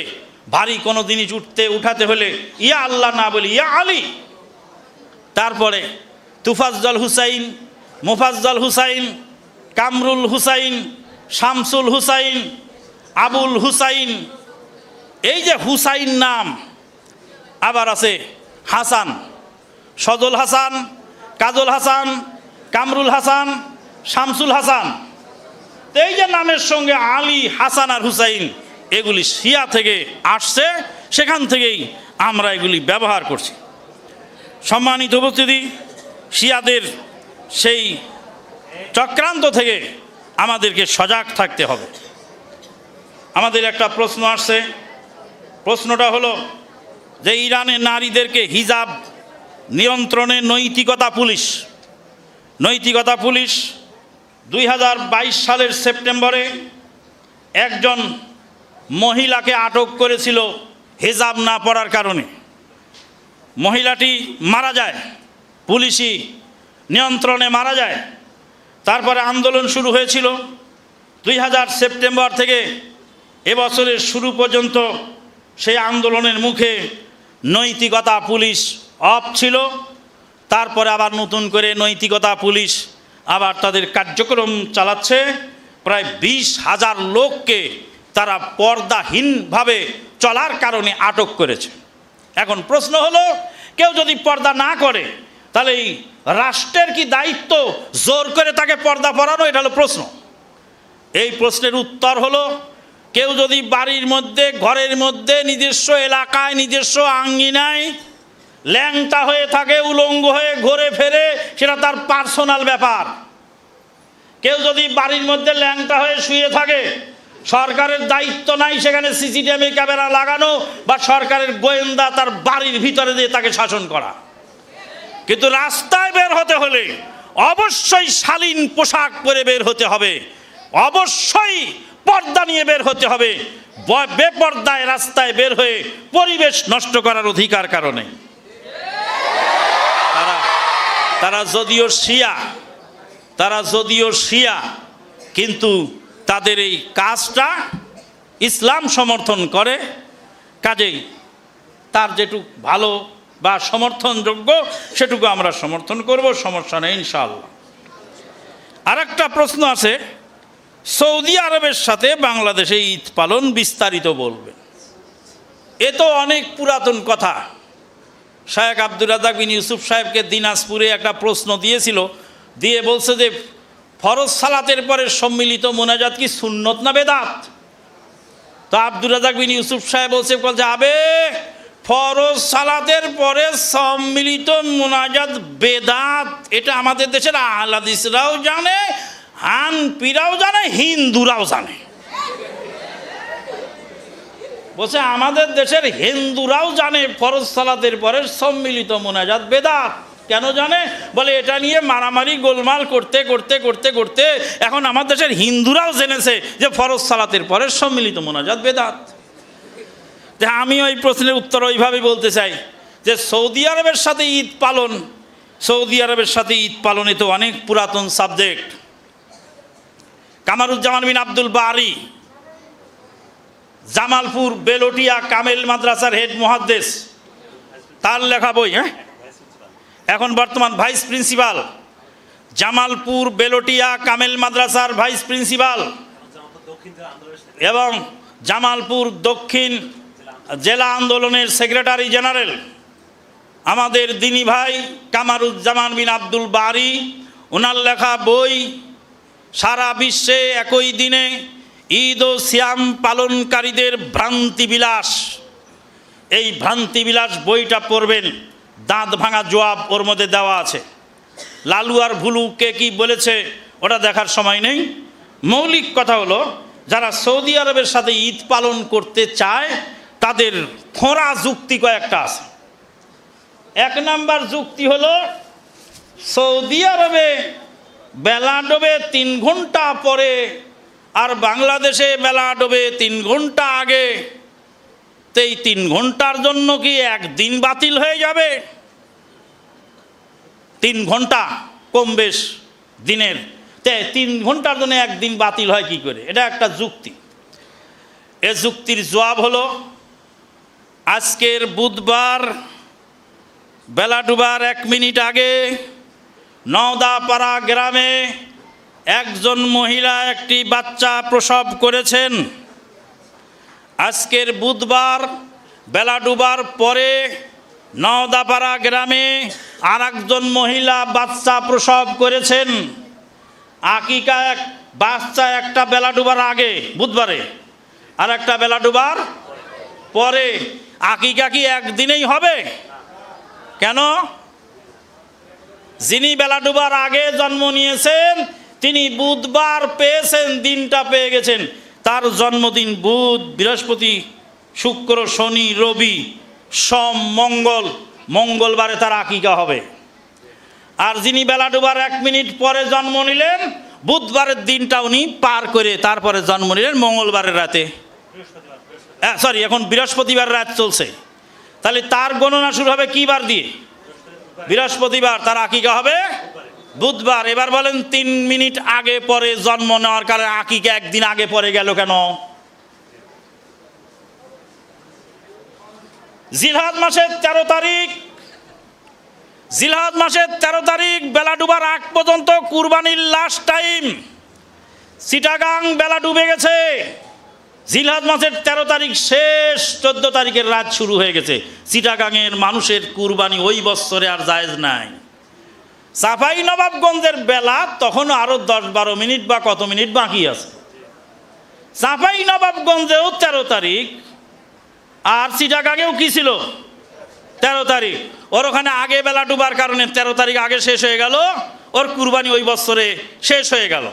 ভারী কোনো জিনিস উঠাতে হলে ইয়া আল্লাহ না বলি ইয়া আলী। তারপরে তুফাজ্জল হুসাইন, মুফাজ্জল হুসাইন, কামরুল হুসাইন, শামসুল হুসাইন, আবুল হুসাইন, এই যে হুসাইন নাম, আবার আছে হাসান, সজল হাসান, কাজল হাসান, কামরুল হাসান, শামসুল হাসান, এই যে নামের সঙ্গে আলী, হাসান আর হুসাইন, এগুলি শিয়া থেকে আসছে, সেখান থেকেই আমরা এগুলি ব্যবহার করছি। সম্মানিত উপস্থিতি, শিয়াদের সেই চক্রান্ত থেকে আমাদেরকে সজাগ থাকতে হবে। আমাদের একটা প্রশ্ন আসছে, প্রশ্নটা হলো যে ইরানের নারীদেরকে হিজাব নিয়ন্ত্রণে নৈতিকতা পুলিশ 2022 সালের সেপ্টেম্বরে একজন মহিলাকে আটক করেছিল হিজাব না পরার কারণে। মহিলাটি মারা যায়, পুলিশি নিয়ন্ত্রণে মারা যায়। তারপরে আন্দোলন শুরু হয়েছিল 2000 সেপ্টেম্বর থেকে এবছরের শুরু পর্যন্ত। সেই আন্দোলনের মুখে নৈতিকতা পুলিশ অফ ছিল, তারপরে আবার নতুন করে নৈতিকতা পুলিশ আবার তাদের কার্যক্রম চালাচ্ছে। প্রায় 20,000 লোককে তারা পর্দাহীনভাবে চলার কারণে আটক করেছে। এখন প্রশ্ন হলো, কেউ যদি পর্দা না করে তাহলে এই রাষ্ট্রের কি দায়িত্ব জোর করে তাকে পর্দা পরানো? এটা হলো প্রশ্ন। এই প্রশ্নের উত্তর হলো, কেউ যদি বাড়ির মধ্যে, ঘরের মধ্যে, নিজস্ব এলাকায়, নিজস্ব আঙ্গিনায় ল্যাংটা হয়ে থাকে, উলঙ্গ হয়ে ঘুরে ফেরে, সেটা তার পার্সোনাল ব্যাপার। কেউ যদি বাড়ির মধ্যে ল্যাংটা হয়ে শুয়ে থাকে, সরকারের দায়িত্ব নাই সেখানে সিসিটিভি ক্যামেরা লাগানো বা সরকারের গোয়েন্দা তার বাড়ির ভিতরে দিয়ে তাকে শাসন করা। কিন্তু রাস্তায় বের হতে হলে অবশ্যই শালীন পোশাক পরে বের হতে হবে, অবশ্যই পর্দা নিয়ে বের হতে হবে। বেপর্দায় রাস্তায় বের হয়ে পরিবেশ নষ্ট করার অধিকার কারণে তারা যদিও শিয়া, কিন্তু তাদের এই কাজটা ইসলাম সমর্থন করে, কাজেই তার যেটুকু ভালো বা সমর্থনযোগ্য সেটুকু আমরা সমর্থন করব, সমস্যা নেই ইনশাআল্লাহ। আর একটা প্রশ্ন আছে, সৌদি আরবের সাথে বাংলাদেশে ঈদ পালন বিস্তারিত বলবেন। এ তো অনেক পুরাতন কথা। শায়েখ আব্দুর রাজ্জাক বিন ইউসুফ সাহেবকে দিনাজপুরে একটা প্রশ্ন দিয়েছিল, দিয়ে বলছে যে ফরজ সালাতের পরে সম্মিলিত মোনাজাত কি সুন্নত না বেদাত? তো আব্দুর রাজ্জাক বিন ইউসুফ সাহেব বলছে যাবে ফরজ সালাতের পরে সম্মিলিত মোনাজাত বেদাত। এটা আমাদের দেশের আহলে হাদিসরাও জানে, হানফিরাও জানে, হিন্দুরাও জানে। বলছে আমাদের দেশের হিন্দুরাও জানে ফরজ সালাতের পরে সম্মিলিত মোনাজাত বেদাত। কেন জানে? বলে এটা নিয়ে মারামারি গোলমাল করতে করতে করতে করতে এখন আমাদের দেশের হিন্দুরাও জেনেছে যে ফরজ সালাতের পরে সম্মিলিত মোনাজাত বেদাত। যে আমি ওই প্রশ্নের উত্তর ওইভাবে বলতে চাই যে সৌদি আরবের সাথে ঈদ পালন, সৌদি আরবের সাথে ঈদ পালনে তো অনেক পুরাতন সাবজেক্ট। কামারুজ্জামান বিন আব্দুল বারি, জামালপুর বেলোটিয়া কামেল মাদ্রাসার হেড মুহাদ্দিস, তার লেখা বই, এখন বর্তমান ভাইস প্রিন্সিপাল, জামালপুর বেলোটিয়া কামেল মাদ্রাসার ভাইস প্রিন্সিপাল এবং জামালপুর দক্ষিণ জেলা আন্দোলনের সেক্রেটারি জেনারেল আমাদের দিনী ভাই কামারুজ্জামান বিন আব্দুল বারি, ওনার লেখা বই সারা বিশ্বে একই দিনে ঈদ ও সিয়াম পালনকারীদের ভ্রান্তিবিলাস, এই ভ্রান্তিবিলাস বইটা পড়বেন, দাঁত ভাঙা জবাব ওর মধ্যে দেওয়া আছে। লালু আর ভুলু কে কি বলেছে ওটা দেখার সময় নেই। মৌলিক কথা হলো, যারা সৌদি আরবের সাথে ঈদ পালন করতে চায় তাদের খোঁড়া যুক্তি কয়েকটা আছে। এক নাম্বার যুক্তি হলো, সৌদি আরবে বেলা ডোবে 3 ঘন্টা পরে আর বাংলাদেশে বেলা ডোবে 3 ঘন্টা আগে, তো এই 3 ঘন্টার জন্য কি একদিন বাতিল হয়ে যাবে? 3 ঘন্টা কম বেশ দিনের, 3 ঘন্টার জন্য একদিন বাতিল হয় কি করে? এটা একটা যুক্তি। এ যুক্তির জবাব হলো, আজকের বুধবার বেলা ডুবার 1 মিনিট আগে নওদাপাড়া গ্রামে একজন মহিলা একটি বাচ্চা প্রসব করেছেন। আজকের বুধবার বেলা ডুবার পরে নওদাপাড়া গ্রামে আর একজন মহিলা বাচ্চা প্রসব করেছেন। আকিকা এক বাচ্চা একটা বেলা ডুবার আগে বুধবারে আর একটা বেলা ডুবার পরে, আকিকা কি একদিনেই হবে? কেন? যিনি বেলা ডুবার আগে জন্ম নিয়েছেন তিনি বুধবার পেয়েছেন, দিনটা পেয়ে গেছেন, তার জন্মদিন বুধ, বৃহস্পতি, শুক্র, শনি, রবি, সোম, মঙ্গল, মঙ্গলবারে তার আকিকা হবে। আর যিনি বেলা ডুবার 1 মিনিট পরে জন্ম নিলেন, বুধবারের দিনটা উনি পার করে তারপরে জন্ম নিলেন মঙ্গলবারের রাতে, সরি এখন বৃহস্পতিবার রাত চলছে, তাহলে তার গণনা শুরু হবে কি বার দিয়ে? বৃহস্পতিবার, তার আকিকা হবে বুধবার। এবার বলেন 3 মিনিট আগে পরে জন্ম নেওয়ার কারণে আকিকা একদিন আগে পরে গেল কেন? জিলহজ মাসের 13 তারিখ, জিলহজ মাসের 13 তারিখ বেলা ডুবার আগ পর্যন্ত কুরবানির লাস্ট টাইম। চিটাগাং বেলা ডুবে গেছে, জিলহজ মাসের 13 তারিখ শেষ, 14 তারিখের রাত শুরু হয়ে গেছে। চিটাগাংয়ের মানুষের কুরবানি ওই বৎসরে আর জায়েজ নাই। চাঁপাই নবাবগঞ্জের বেলা তখন আরো 10-12 মিনিট বা কত মিনিট বাকি আছে। চাঁপাই নবাবগঞ্জেও 13 তারিখ, আর চিটাগাংয়েও কি ছিল 13 তারিখ। ওর ওখানে আগে বেলা ডুবার কারণে 13 তারিখ আগে শেষ হয়ে গেল, ওর কুরবানি ওই বৎসরে শেষ হয়ে গেল।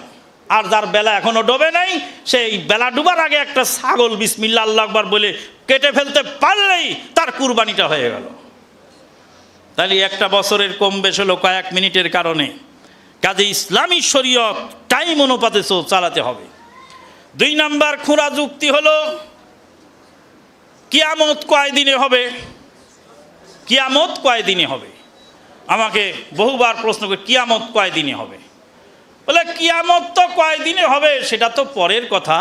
আর যার বেলা এখনো ডোবে নাই, সেই বেলা ডুবার আগে একটা ছাগল বিসমিল্লাহ আল্লাহু আকবার বলে কেটে ফেলতে পারলেই তার কুরবানিটা হয়ে গেল। তাহলে একটা বছরের কম বেশ হলো কয়েক মিনিটের কারণে। কাজে ইসলামী শরীয়ত টাইম অনুপাতে চালাতে হবে। 2 নাম্বার খোঁড়া যুক্তি হলো, কিয়ামত কয়দিনে হবে? কিয়ামত কয়দিনে হবে? আমাকে বহুবার প্রশ্ন করে কিয়ামত কয়দিনে হবে? বলে কিয়ামত তো কয়দিনে হবে সেটা তো পরের কথা,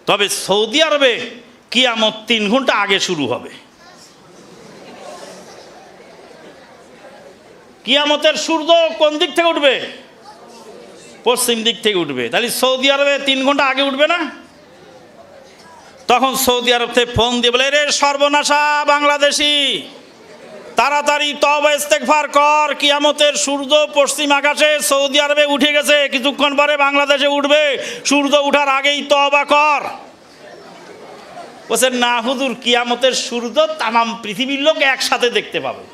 তবে সৌদি আরবে কিয়ামত 3 ঘন্টা আগে শুরু হবে। কিয়ামতের সূর্য কোন দিক থেকে উঠবে? পশ্চিম দিক থেকে উঠবে। তাহলে সৌদি আরবে 3 ঘন্টা আগে উঠবে না? তখন সৌদি আরব থেকে ফোন দিয়ে বলে, রে সর্বনাশা বাংলাদেশি, তাড়াতাড়ি তওবা ইস্তেগফার কর, কিয়ামতের সূর্য পশ্চিম আকাশে সৌদি আরবে উঠে গেছে, কিছুক্ষণ পরে বাংলাদেশে উঠবে, সূর্য উঠার আগেই তওবা কর। বলছে না হুজুর, কিয়ামতের সূর্য তামাম পৃথিবীর লোক একসাথে দেখতে পাবে।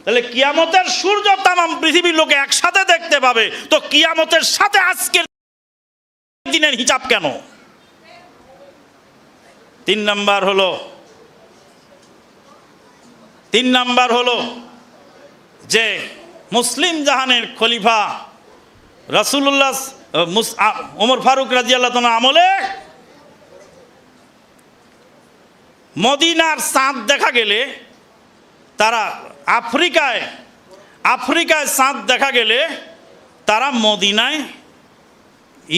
তাহলে কিয়ামতের সূর্য তামাম পৃথিবীর লোক একসাথে দেখতে পাবে, তো কিয়ামতের সাথে আজকের দিনের হিসাব কেন? 3 নাম্বার হলো যে মুসলিম জাহানের খলিফা রাসূলুল্লাহ ওমর ফারুক রাদিয়াল্লাহু তাআলা আমলে মদিনার চাঁদ দেখা গেলে তারা আফ্রিকায় চাঁদ দেখা গেলে তারা মদিনায়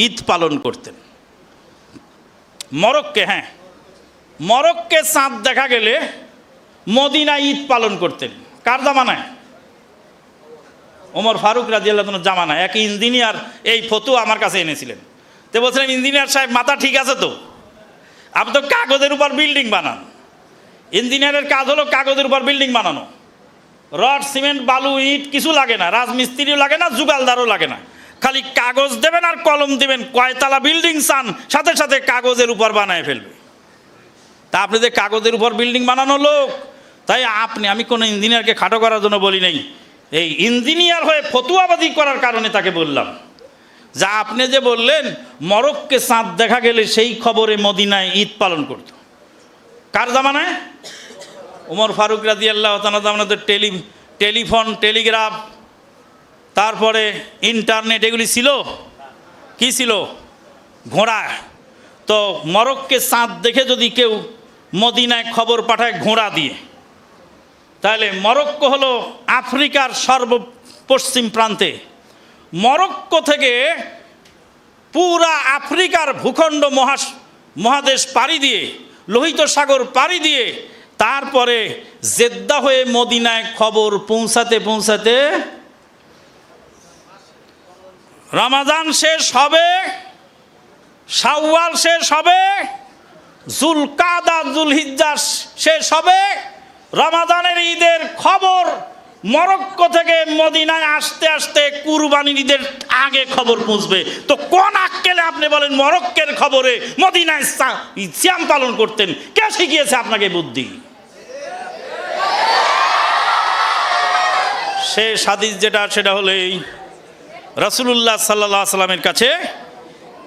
ঈদ পালন করতেন। মরক্কে চাঁদ দেখা গেলে মদিনায় ঈদ পালন করতেন। কার জামানায়? ওমর ফারুক রাদিয়াল্লাহু আনহুর জামানায়। এক ইঞ্জিনিয়ার এই ফতোয়া আমার কাছে এনেছিলেন। তো বলছিলেন, ইঞ্জিনিয়ার সাহেব মাথা ঠিক আছে তো? আপনি তো কাগজের উপর বিল্ডিং বানান। ইঞ্জিনিয়ারের কাজ হলো কাগজের উপর বিল্ডিং বানানো। রড, সিমেন্ট, বালু, ইট কিছু লাগে না, রাজমিস্ত্রিও লাগে না, যুগালদারও লাগে না। খালি কাগজ দেবেন আর কলম দেবেন, কয়তলা বিল্ডিং চান সাথে সাথে কাগজের উপর বানায় ফেলবে। তা আপনি যে কাগজের উপর বিল্ডিং বানানো লোক, তাই আমি কোনো ইঞ্জিনিয়ারকে খাটো করার জন্য বলি নাই, এই ইঞ্জিনিয়ার হয়ে ফতুয়াবাদী করার কারণে তাকে বললাম। যা আপনি যে বললেন মরক্কে চাঁদ দেখা গেলে সেই খবরে মদিনায় ঈদ পালন করত। কার জামানায়? ওমর ফারুক রাদিয়াল্লাহু তাআলা জামানাতে টেলিফোন, টেলিগ্রাফ, তারপরে ইন্টারনেট এগুলি ছিল কি? ছিল ঘোড়া। তো মরক্কে চাঁদ দেখে যদি কেউ মদিনায় খবর পাঠায় ঘোড়া দিয়ে, তাহলে মরক্কো হলো আফ্রিকার সর্বপশ্চিম প্রান্তে। মরক্কো থেকে পুরা আফ্রিকার ভূখণ্ড মহাদেশ পাড়ি দিয়ে, লোহিত সাগর পাড়ি দিয়ে, তারপরে জেদ্দা হয়ে মদিনায় খবর পৌঁছাতে পৌঁছাতে রমাজান শেষ হবে, শাওয়াল শেষ হবে, জুলকাদা জুলহিজ্জা শেষ হবে, রমাজানের ঈদের খবর মরক্কো থেকে মদিনায় আসতে আসতে কুরবানির ঈদের আগে খবর পৌঁছবে। তো কোন আক্কেলে আপনি বলেন মরক্কের খবরে মদিনায় সিয়াম পালন করতেন? কে শিখিয়েছে আপনাকে বুদ্ধি? শেষ হাদিস যেটা, সেটা হলো এই, রাসূলুল্লাহ সাল্লাল্লাহু আলাইহি সাল্লামের কাছে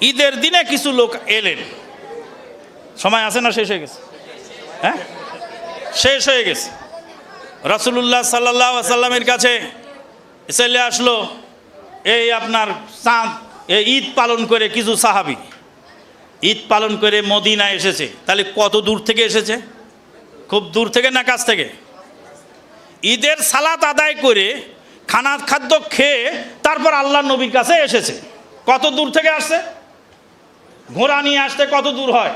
ঈদের দিনে কিছু লোক এলেন। সময় আছে না? শেষ হয়ে গেছে? হ্যাঁ, শেষ হয়ে গেছে। রাসূলুল্লাহ সাল্লাল্লাহু আলাইহি সাল্লামের কাছে চলে আসলো এই আপনার চাঁদ ঈদ পালন করে কিছু সাহাবী ঈদ পালন করে মদিনায় এসেছে। তাহলে কত দূর থেকে এসেছে? খুব দূর থেকে না কাছ থেকে? ঈদের সালাত আদায় করে খাদ্য খেয়ে তারপর আল্লাহ নবীর কাছে এসেছে। কত দূর থেকে আসছে? ঘোড়া নিয়ে আসতে কত দূর হয়?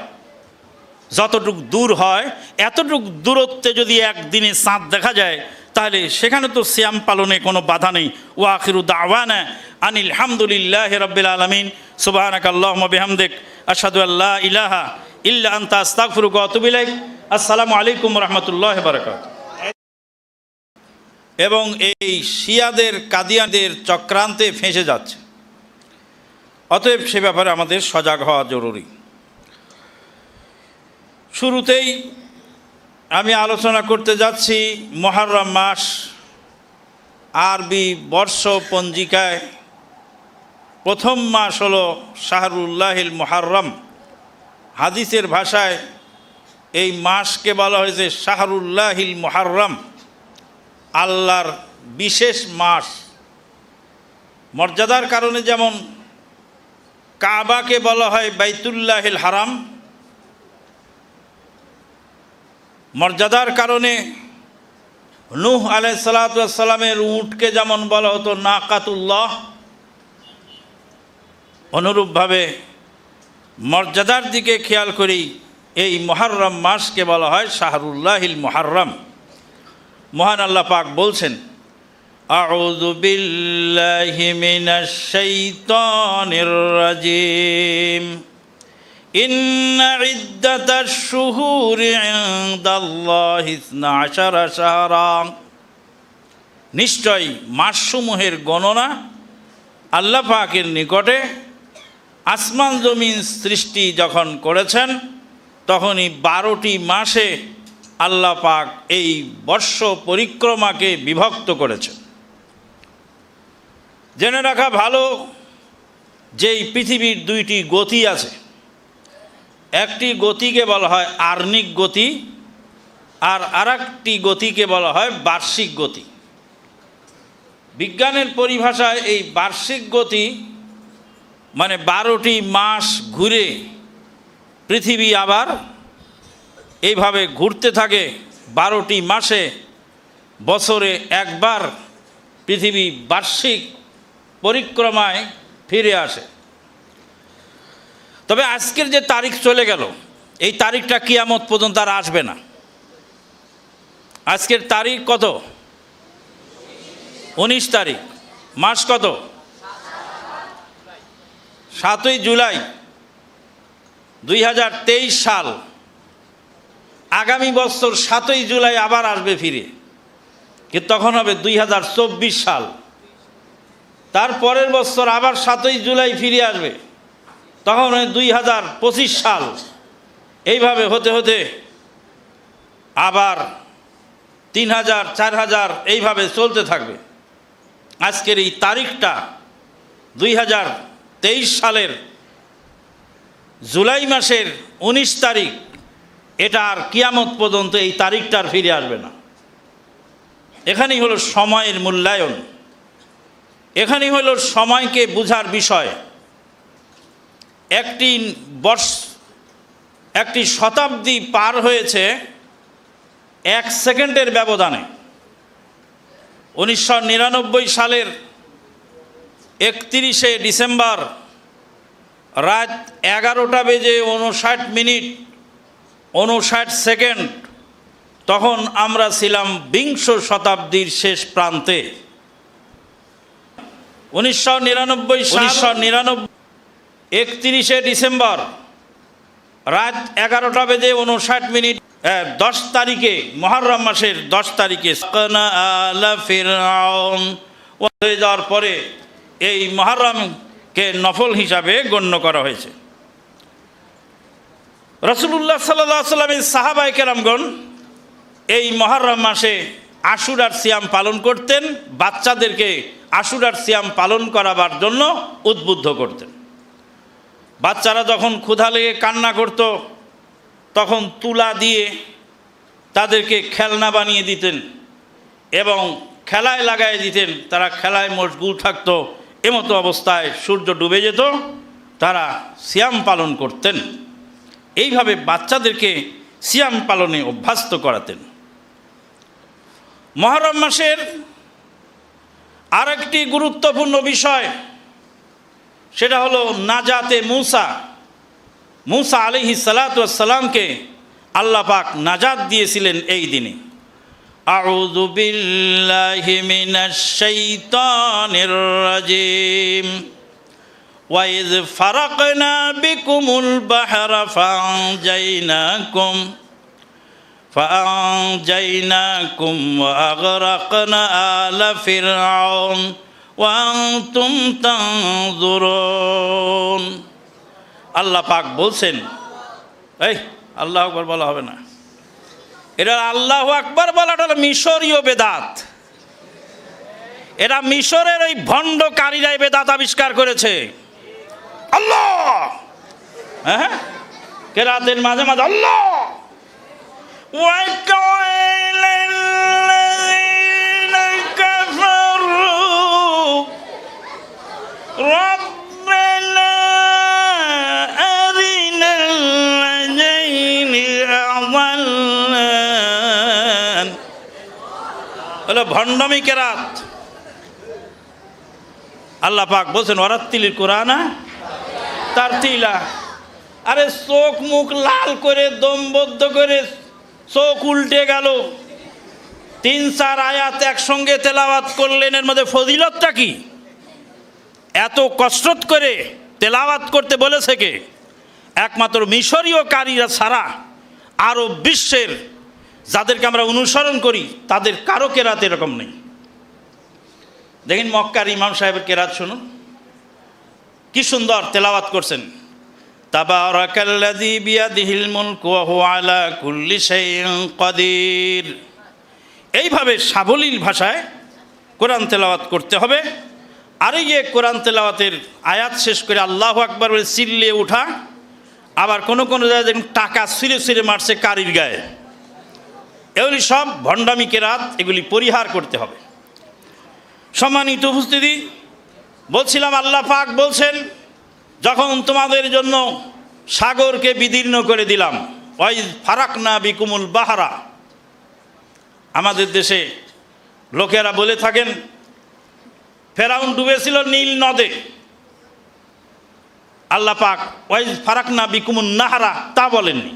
যতটুক দূর হয় এতটুক দূরত্বে যদি একদিনে চাঁদ দেখা যায়, তাহলে সেখানে তো সিয়াম পালনে কোনো বাধা নেই। ওয়া আখিরু দাওয়ানা আনিল হামদুলিল্লাহি রাব্বিল আলামিন, সুবহানাকা আল্লাহুম্মা বিহামদিক, আশহাদু আল্লা ইলাহা ইল্লা আনতা আস্তাগফিরুকা ওয়া আতুবু ইলাইক। আসসালামু আলাইকুম ওয়া রাহমাতুল্লাহি ওয়া বারাকাতুহু। এবং এই শিয়াদের, কাদিয়ানদের চক্রান্তে ফেঁসে যাচ্ছে, অতএব সে ব্যাপারে আমাদের সজাগ হওয়া জরুরি। শুরুতেই আমি আলোচনা করতে যাচ্ছি মুহররম মাস। আরবি বর্ষ পঞ্জিকায় প্রথম মাস হলো শাহরুল্লাহিল মুহররম। হাদিসের ভাষায় এই মাসকে বলা হয়েছে শাহরুল্লাহিল মুহররম, আল্লাহর বিশেষ মাস। মর্যাদার কারণে যেমন কাবাকে বলা হয় বাইতুল্লাহিল হারাম, মর্যাদার কারণে নূহ আলাইহিস সালাতু ওয়াস সালামের উটকে যেমন বলা হতো নাকাতুল্লাহ, অনুরূপভাবে মর্যাদার দিকে খেয়াল করি এই মুহররম মাসকে বলা হয় শাহরুল্লাহিল মুহররম। মহান আল্লাহ পাক বলছেন, আউযু বিল্লাহি মিনাশ শাইতানির রাজিম, ইন্না ইদ্দাতাশ শুহুরি ইনদাল্লাহি 12 শাহরা। নিশ্চয় মাসসমূহের গণনা আল্লাহ পাকের নিকটে আসমান জমিন সৃষ্টি যখন করেছেন তখনই 12টি মাসে আল্লাহ পাক এই বর্ষ পরিক্রমাকে বিভক্ত করেছেন। জেনে রাখা ভালো যে এই পৃথিবীর দুইটি গতি আছে। একটি গতিকে বলা হয় আর্নিক গতি, আর আরেকটি গতিকে বলা হয় বার্ষিক গতি। বিজ্ঞানের পরিভাষায় এই বার্ষিক গতি মানে 12টি মাস ঘুরে পৃথিবী আবার এইভাবে ঘুরতে থাকে 12টি মাসে, বছরে একবার পৃথিবী বার্ষিক পরিক্রমায় ফিরে আসে। তবে আজকের যে তারিখ চলে গেল, এই তারিখটা কিয়ামত পর্যন্ত আর আসবে না। আজকের তারিখ কত? 19 তারিখ। মাস কত? 7ই জুলাই 2023 সাল। আগামী বছর 7ই জুলাই আবার আসবে ফিরে, কিন্তু তখন হবে 2024 সাল। তার পরের বছর আবার 7ই জুলাই ফিরে আসবে, তখন 2025 সাল। এইভাবে হতে হতে আবার 3000, 4000 এইভাবে চলতে থাকবে। আজকের এই তারিখটা 2023 সালের জুলাই মাসের 19 তারিখ, এটা আর কিয়ামত পর্যন্ত এই তারিখটা আর ফিরে আসবে না। এখানেই হলো সময়ের মূল্যায়ন, এখানেই হলো সময়কে বোঝার বিষয়। একটি শতাব্দী পার হয়েছে 1 সেকেন্ডের ব্যবধানে। 1999 সালের 31শে ডিসেম্বর রাত 11টা বেজে 59 মিনিট 59 সেকেন্ড, তখন আমরা ছিলাম বিংশ শতাব্দীর শেষ প্রান্তে। 1999 31শে ডিসেম্বর রাত 11টা বেজে 59 মিনিট 10 তারিখে, মুহররম মাসের 10 তারিখে হয়ে যাওয়ার পরে এই মুহররমকে নফল হিসাবে গণ্য করা হয়েছে। রাসূলুল্লাহ সাল্লাল্লাহু আলাইহি ওয়াসাল্লামের সাহাবায়ে কেরামগণ এই মুহররম মাসে আশুরার সিয়াম পালন করতেন, বাচ্চাদেরকে আশুরার সিয়াম পালন করাবার জন্য উদ্বুদ্ধ করতেন। বাচ্চারা যখন ক্ষুধা লেগে কান্না করত, তখন তুলা দিয়ে তাদেরকে খেলনা বানিয়ে দিতেন এবং খেলায় লাগাই দিতেন। তারা খেলায় মশগুল থাকত। এমতো অবস্থায় সূর্য ডুবে যেত, তারা সিয়াম পালন করতেন। এইভাবে বাচ্চাদেরকে সিয়াম পালনে অভ্যস্ত করাতেন। মুহররম মাসের আরেকটি গুরুত্বপূর্ণ বিষয়, সেটা হলো নাজাতে মুসা আলাইহিস সালাতু ওয়াস সালামকে আল্লাহ পাক নাজাত দিয়েছিলেন এই দিনে। আউযু বিল্লাহি মিনাশ শাইতানির রাজিম। ওয়া ইয ফারাকনা বিকুমুল বাহরা ফাআনজাইনাকুম ওয়া আগরাকনা আলা ফিরআউন ওয়া আনতুম তানজুরুন। আল্লাহ পাক বলছেন, এই আল্লাহু আকবার বলা হবে না, এটা আল্লাহু আকবার বলাটা হলো মিশরীয় বেদাত। এরা মিশরের ওই ভণ্ডকারীরাই বেদাত আবিষ্কার করেছে। আল্লাহ, হ্যাঁ, কেরাতের মাঝে মাঝে আল্লাহ হলো ভণ্ডমি কেরাত। আল্লাহ পাক বলছেন ওয়ারাত্তিলিল কুরআনা তারতিলা। আরে চোখ মুখ লাল করে দমবদ্ধ করে চোখ উল্টে গেল, 3-4 আয়াত একসঙ্গে তেলাওয়াত করলেন। এর মধ্যে ফজিলতটা কি? এত কসরত করে তেলাওয়াত করতে বলেছে কে? একমাত্র মিশরীয় কারীরা ছাড়া আরব বিশ্বের যাদেরকে আমরা অনুসরণ করি তাদের কারো কেরাত এরকম নেই। দেখেন মক্কার ইমাম সাহেবের কেরাত শুনুন, কি সুন্দর তেলাওয়াত করছেন। তাবারাকাল্লাযী বিয়াদিহিল মুলকু ওয়া হুয়া আলা কুল্লি শাইইন কাদির। এইভাবে সাবলীল ভাষায় কোরআন তেলাওয়াত করতে হবে। আর এই যে কোরআন তেলাওয়াতের আয়াত শেষ করে আল্লাহু আকবার বলে চিল্লিয়ে ওঠা, আবার কোনো কোনো জায়গায় দেখুন টাকা ছিঁড়ে ছিঁড়ে মারছে কারির গায়ে। এগুলি সব ভণ্ডামি কেরাত, এগুলি পরিহার করতে হবে। সম্মানিত উপস্থিতি, বলছিলাম আল্লাহ পাক বলছেন, যখন তোমাদের জন্য সাগরকে বিদীর্ণ করে দিলাম, ওয়াইজ ফারাকনা বিকুমুল বাহারা। আমাদের দেশে লোকেরা বলে থাকেন ফেরাউন ডুবেছিল নীল নদে, আল্লাহ পাক ওয়াইজ ফারাকনা বিকুমুল নাহারা তা বলেননি।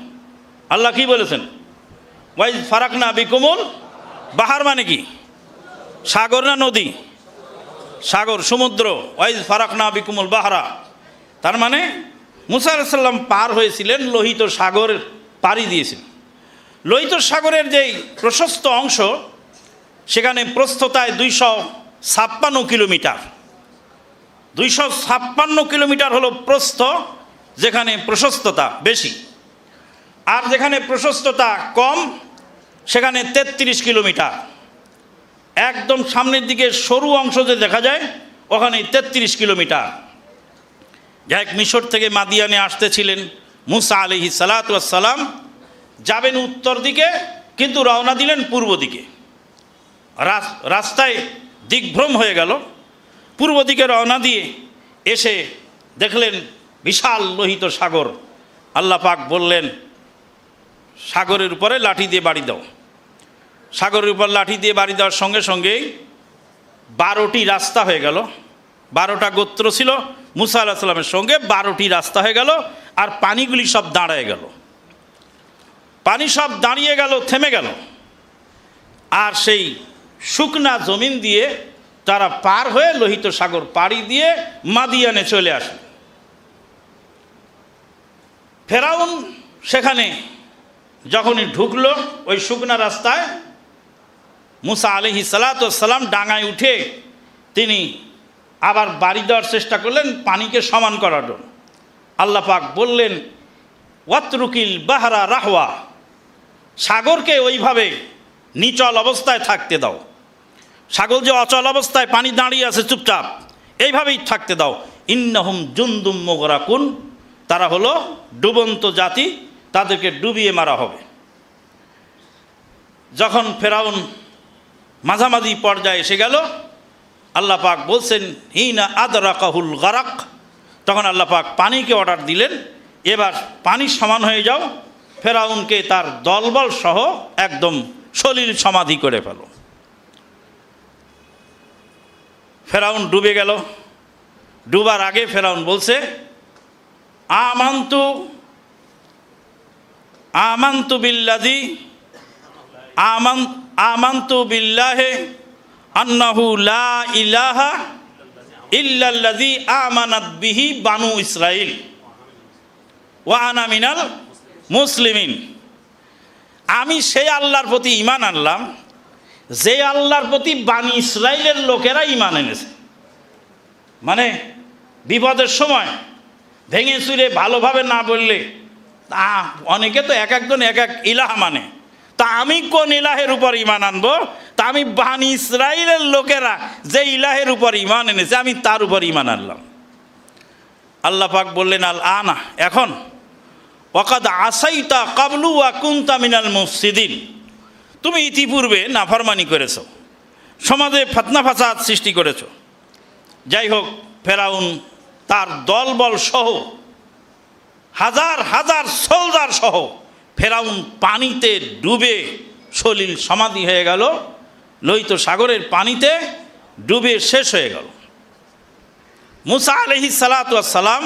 আল্লাহ কি বলেছেন? ওয়াইজ ফারাকনা বিকুমুল বাহার মানে কি? সাগর না নদী? সাগর, সমুদ্র। ওয়াইজ ফারাকনা বিকুমুল বাহারা তার মানে মুসা আলাইহিস সালাম পার হয়েছিলেন, লোহিত সাগর পাড়ি দিয়েছিলেন। লোহিত সাগরের যেই প্রশস্ত অংশ, সেখানে প্রস্থতায় 256 কিলোমিটার। 256 কিলোমিটার হলো প্রস্থ, যেখানে প্রশস্ততা বেশি। আর যেখানে প্রশস্ততা কম সেখানে 33 কিলোমিটার। একদম সামনের দিকে সরু অংশ যে দেখা যায় ওখানে 33 কিলোমিটার। যাই মিশর থেকে মাদিয়ানে আসতেছিলেন মুসা আলাইহিস সালাতু ওয়াস সালাম, যাবেন উত্তর দিকে কিন্তু রওনা দিলেন পূর্ব দিকে। রাস্তায় দিকভ্রম হয়ে গেল। পূর্ব দিকে রওনা দিয়ে এসে দেখলেন বিশাল লোহিত সাগর। আল্লাহ পাক বললেন সাগরের উপরে লাঠি দিয়ে বাড়ি দাও। সাগরের উপর লাঠি দিয়ে বাড়ি দেওয়ার সঙ্গে সঙ্গেই 12টি রাস্তা হয়ে গেল। 12টা গোত্র ছিল মুসা আলাইহিস সালামের সঙ্গে, 12টি রাস্তা হয়ে গেল। আর পানিগুলি সব দাঁড়ায় গেল, পানি সব দাঁড়িয়ে গেল, থেমে গেল। আর সেই শুকনা জমিন দিয়ে তারা পার হয়ে লোহিত সাগর পাড়ি দিয়ে মাদিয়ানে চলে আসে। ফেরাউন সেখানে যখনই ঢুকলো ওই শুকনা রাস্তায়, মুসা আলাইহিস সালাতু ওয়াস সালাম ডাঙায় উঠে তিনি আবার বাড়ি দেওয়ার চেষ্টা করলেন পানিকে সমান করার জন্য। আল্লাহ পাক বললেন ওয়াতরুকিল বাহরা রাহওয়া, সাগরকে ওইভাবে নিচল অবস্থায় থাকতে দাও। সাগর যে অচল অবস্থায় পানি দাঁড়িয়ে আছে চুপচাপ, এইভাবেই থাকতে দাও। ইন্নাহুম জুনদুম মুগরাকুন, তারা হলো ডুবন্ত জাতি, তাদেরকে ডুবিয়ে মারা হবে। যখন ফেরাউন মাঝামাঝি পর্যায়ে এসে গেল, আল্লাহ পাক বলছেন হিনা আদরাকাহুল গারাক, তখন আল্লাহ পাক পানিকে অর্ডার দিলেন এবার পানি সমান হয়ে যাও, ফেরাউনকে তার দলবল সহ একদম সলিল সমাধি করে ফেলো। ফেরাউন ডুবে গেল। ডুবার আগে ফেরাউন বলছে আমান্তু বিল্লাহি আমান্তু বিল্লাহি আন্নাহু লা ইলাহা ইল্লাল্লাযী আমানাত বিহি বানু ইসরাঈল ওয়া আনা মিনাল মুসলিমিন। আমি সেই আল্লাহর প্রতি ঈমান আনলাম যে আল্লাহর প্রতি বানি ইসরাইলের লোকেরা ঈমান এনেছে। মানে বিপদের সময় ভেঙে চুরে ভালোভাবে না বললে, অনেকে তো এক একজন এক এক ইলাহ মানে, তা আমি কোন ইলাহের উপর ঈমান আনবো? তা আমি বানি ইসরাইলের লোকেরা যে ইলাহের উপর ঈমান এনেছে আমি তার উপর ঈমান আনলাম। আল্লাহ পাক বললেন আল আনা, এখন ওয়াকাদ আসাইতা কাবলু ওয়া কুনতা মিনাল মুফসিদিন, তুমি ইতিপূর্বে নাফরমানি করেছো, সমাজে ফিতনা ফাসাদ সৃষ্টি করেছো। যাই হোক, ফেরাউন তার দলবল সহ হাজার হাজার সোলজার সহ ফেরাউন পানিতে ডুবে সলিল সমাধি হয়ে গেল, লোহিত সাগরের পানিতে ডুবে শেষ হয়ে গেল। মুসা আলাইহিস সালাতু ওয়াস সালাম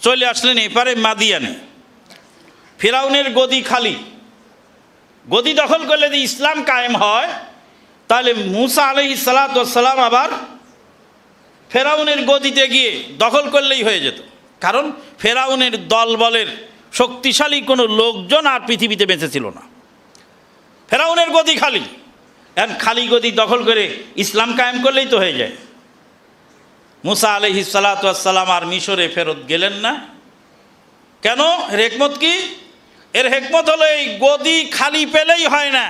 চলে আসলেন এপারে মাদিয়ানে। ফেরাউনের গদি খালি, গদি দখল করলে যদি ইসলাম কায়েম হয় তাহলে মুসা আলাইহিস সালাতু ওয়াস সালাম আবার ফেরাউনের গদিতে গিয়ে দখল করলেই হয়ে যেত। কারণ ফেরাউনের দলবলের শক্তিশালী কোনো লোকজন আর পৃথিবীতে বেঁচে ছিল না। ফেরাউনের গদি খালি, এখন খালি গদি দখল করে ইসলাম কায়েম করলেই তো হয়ে যায়। মুসা আলাইহিস সালাতু ওয়াস সালাম আর মিশরে ফেরত গেলেন না। কেন? এর হিকমত কি? এর হিকমত হলো এই গদি খালি পেলেই হয় না,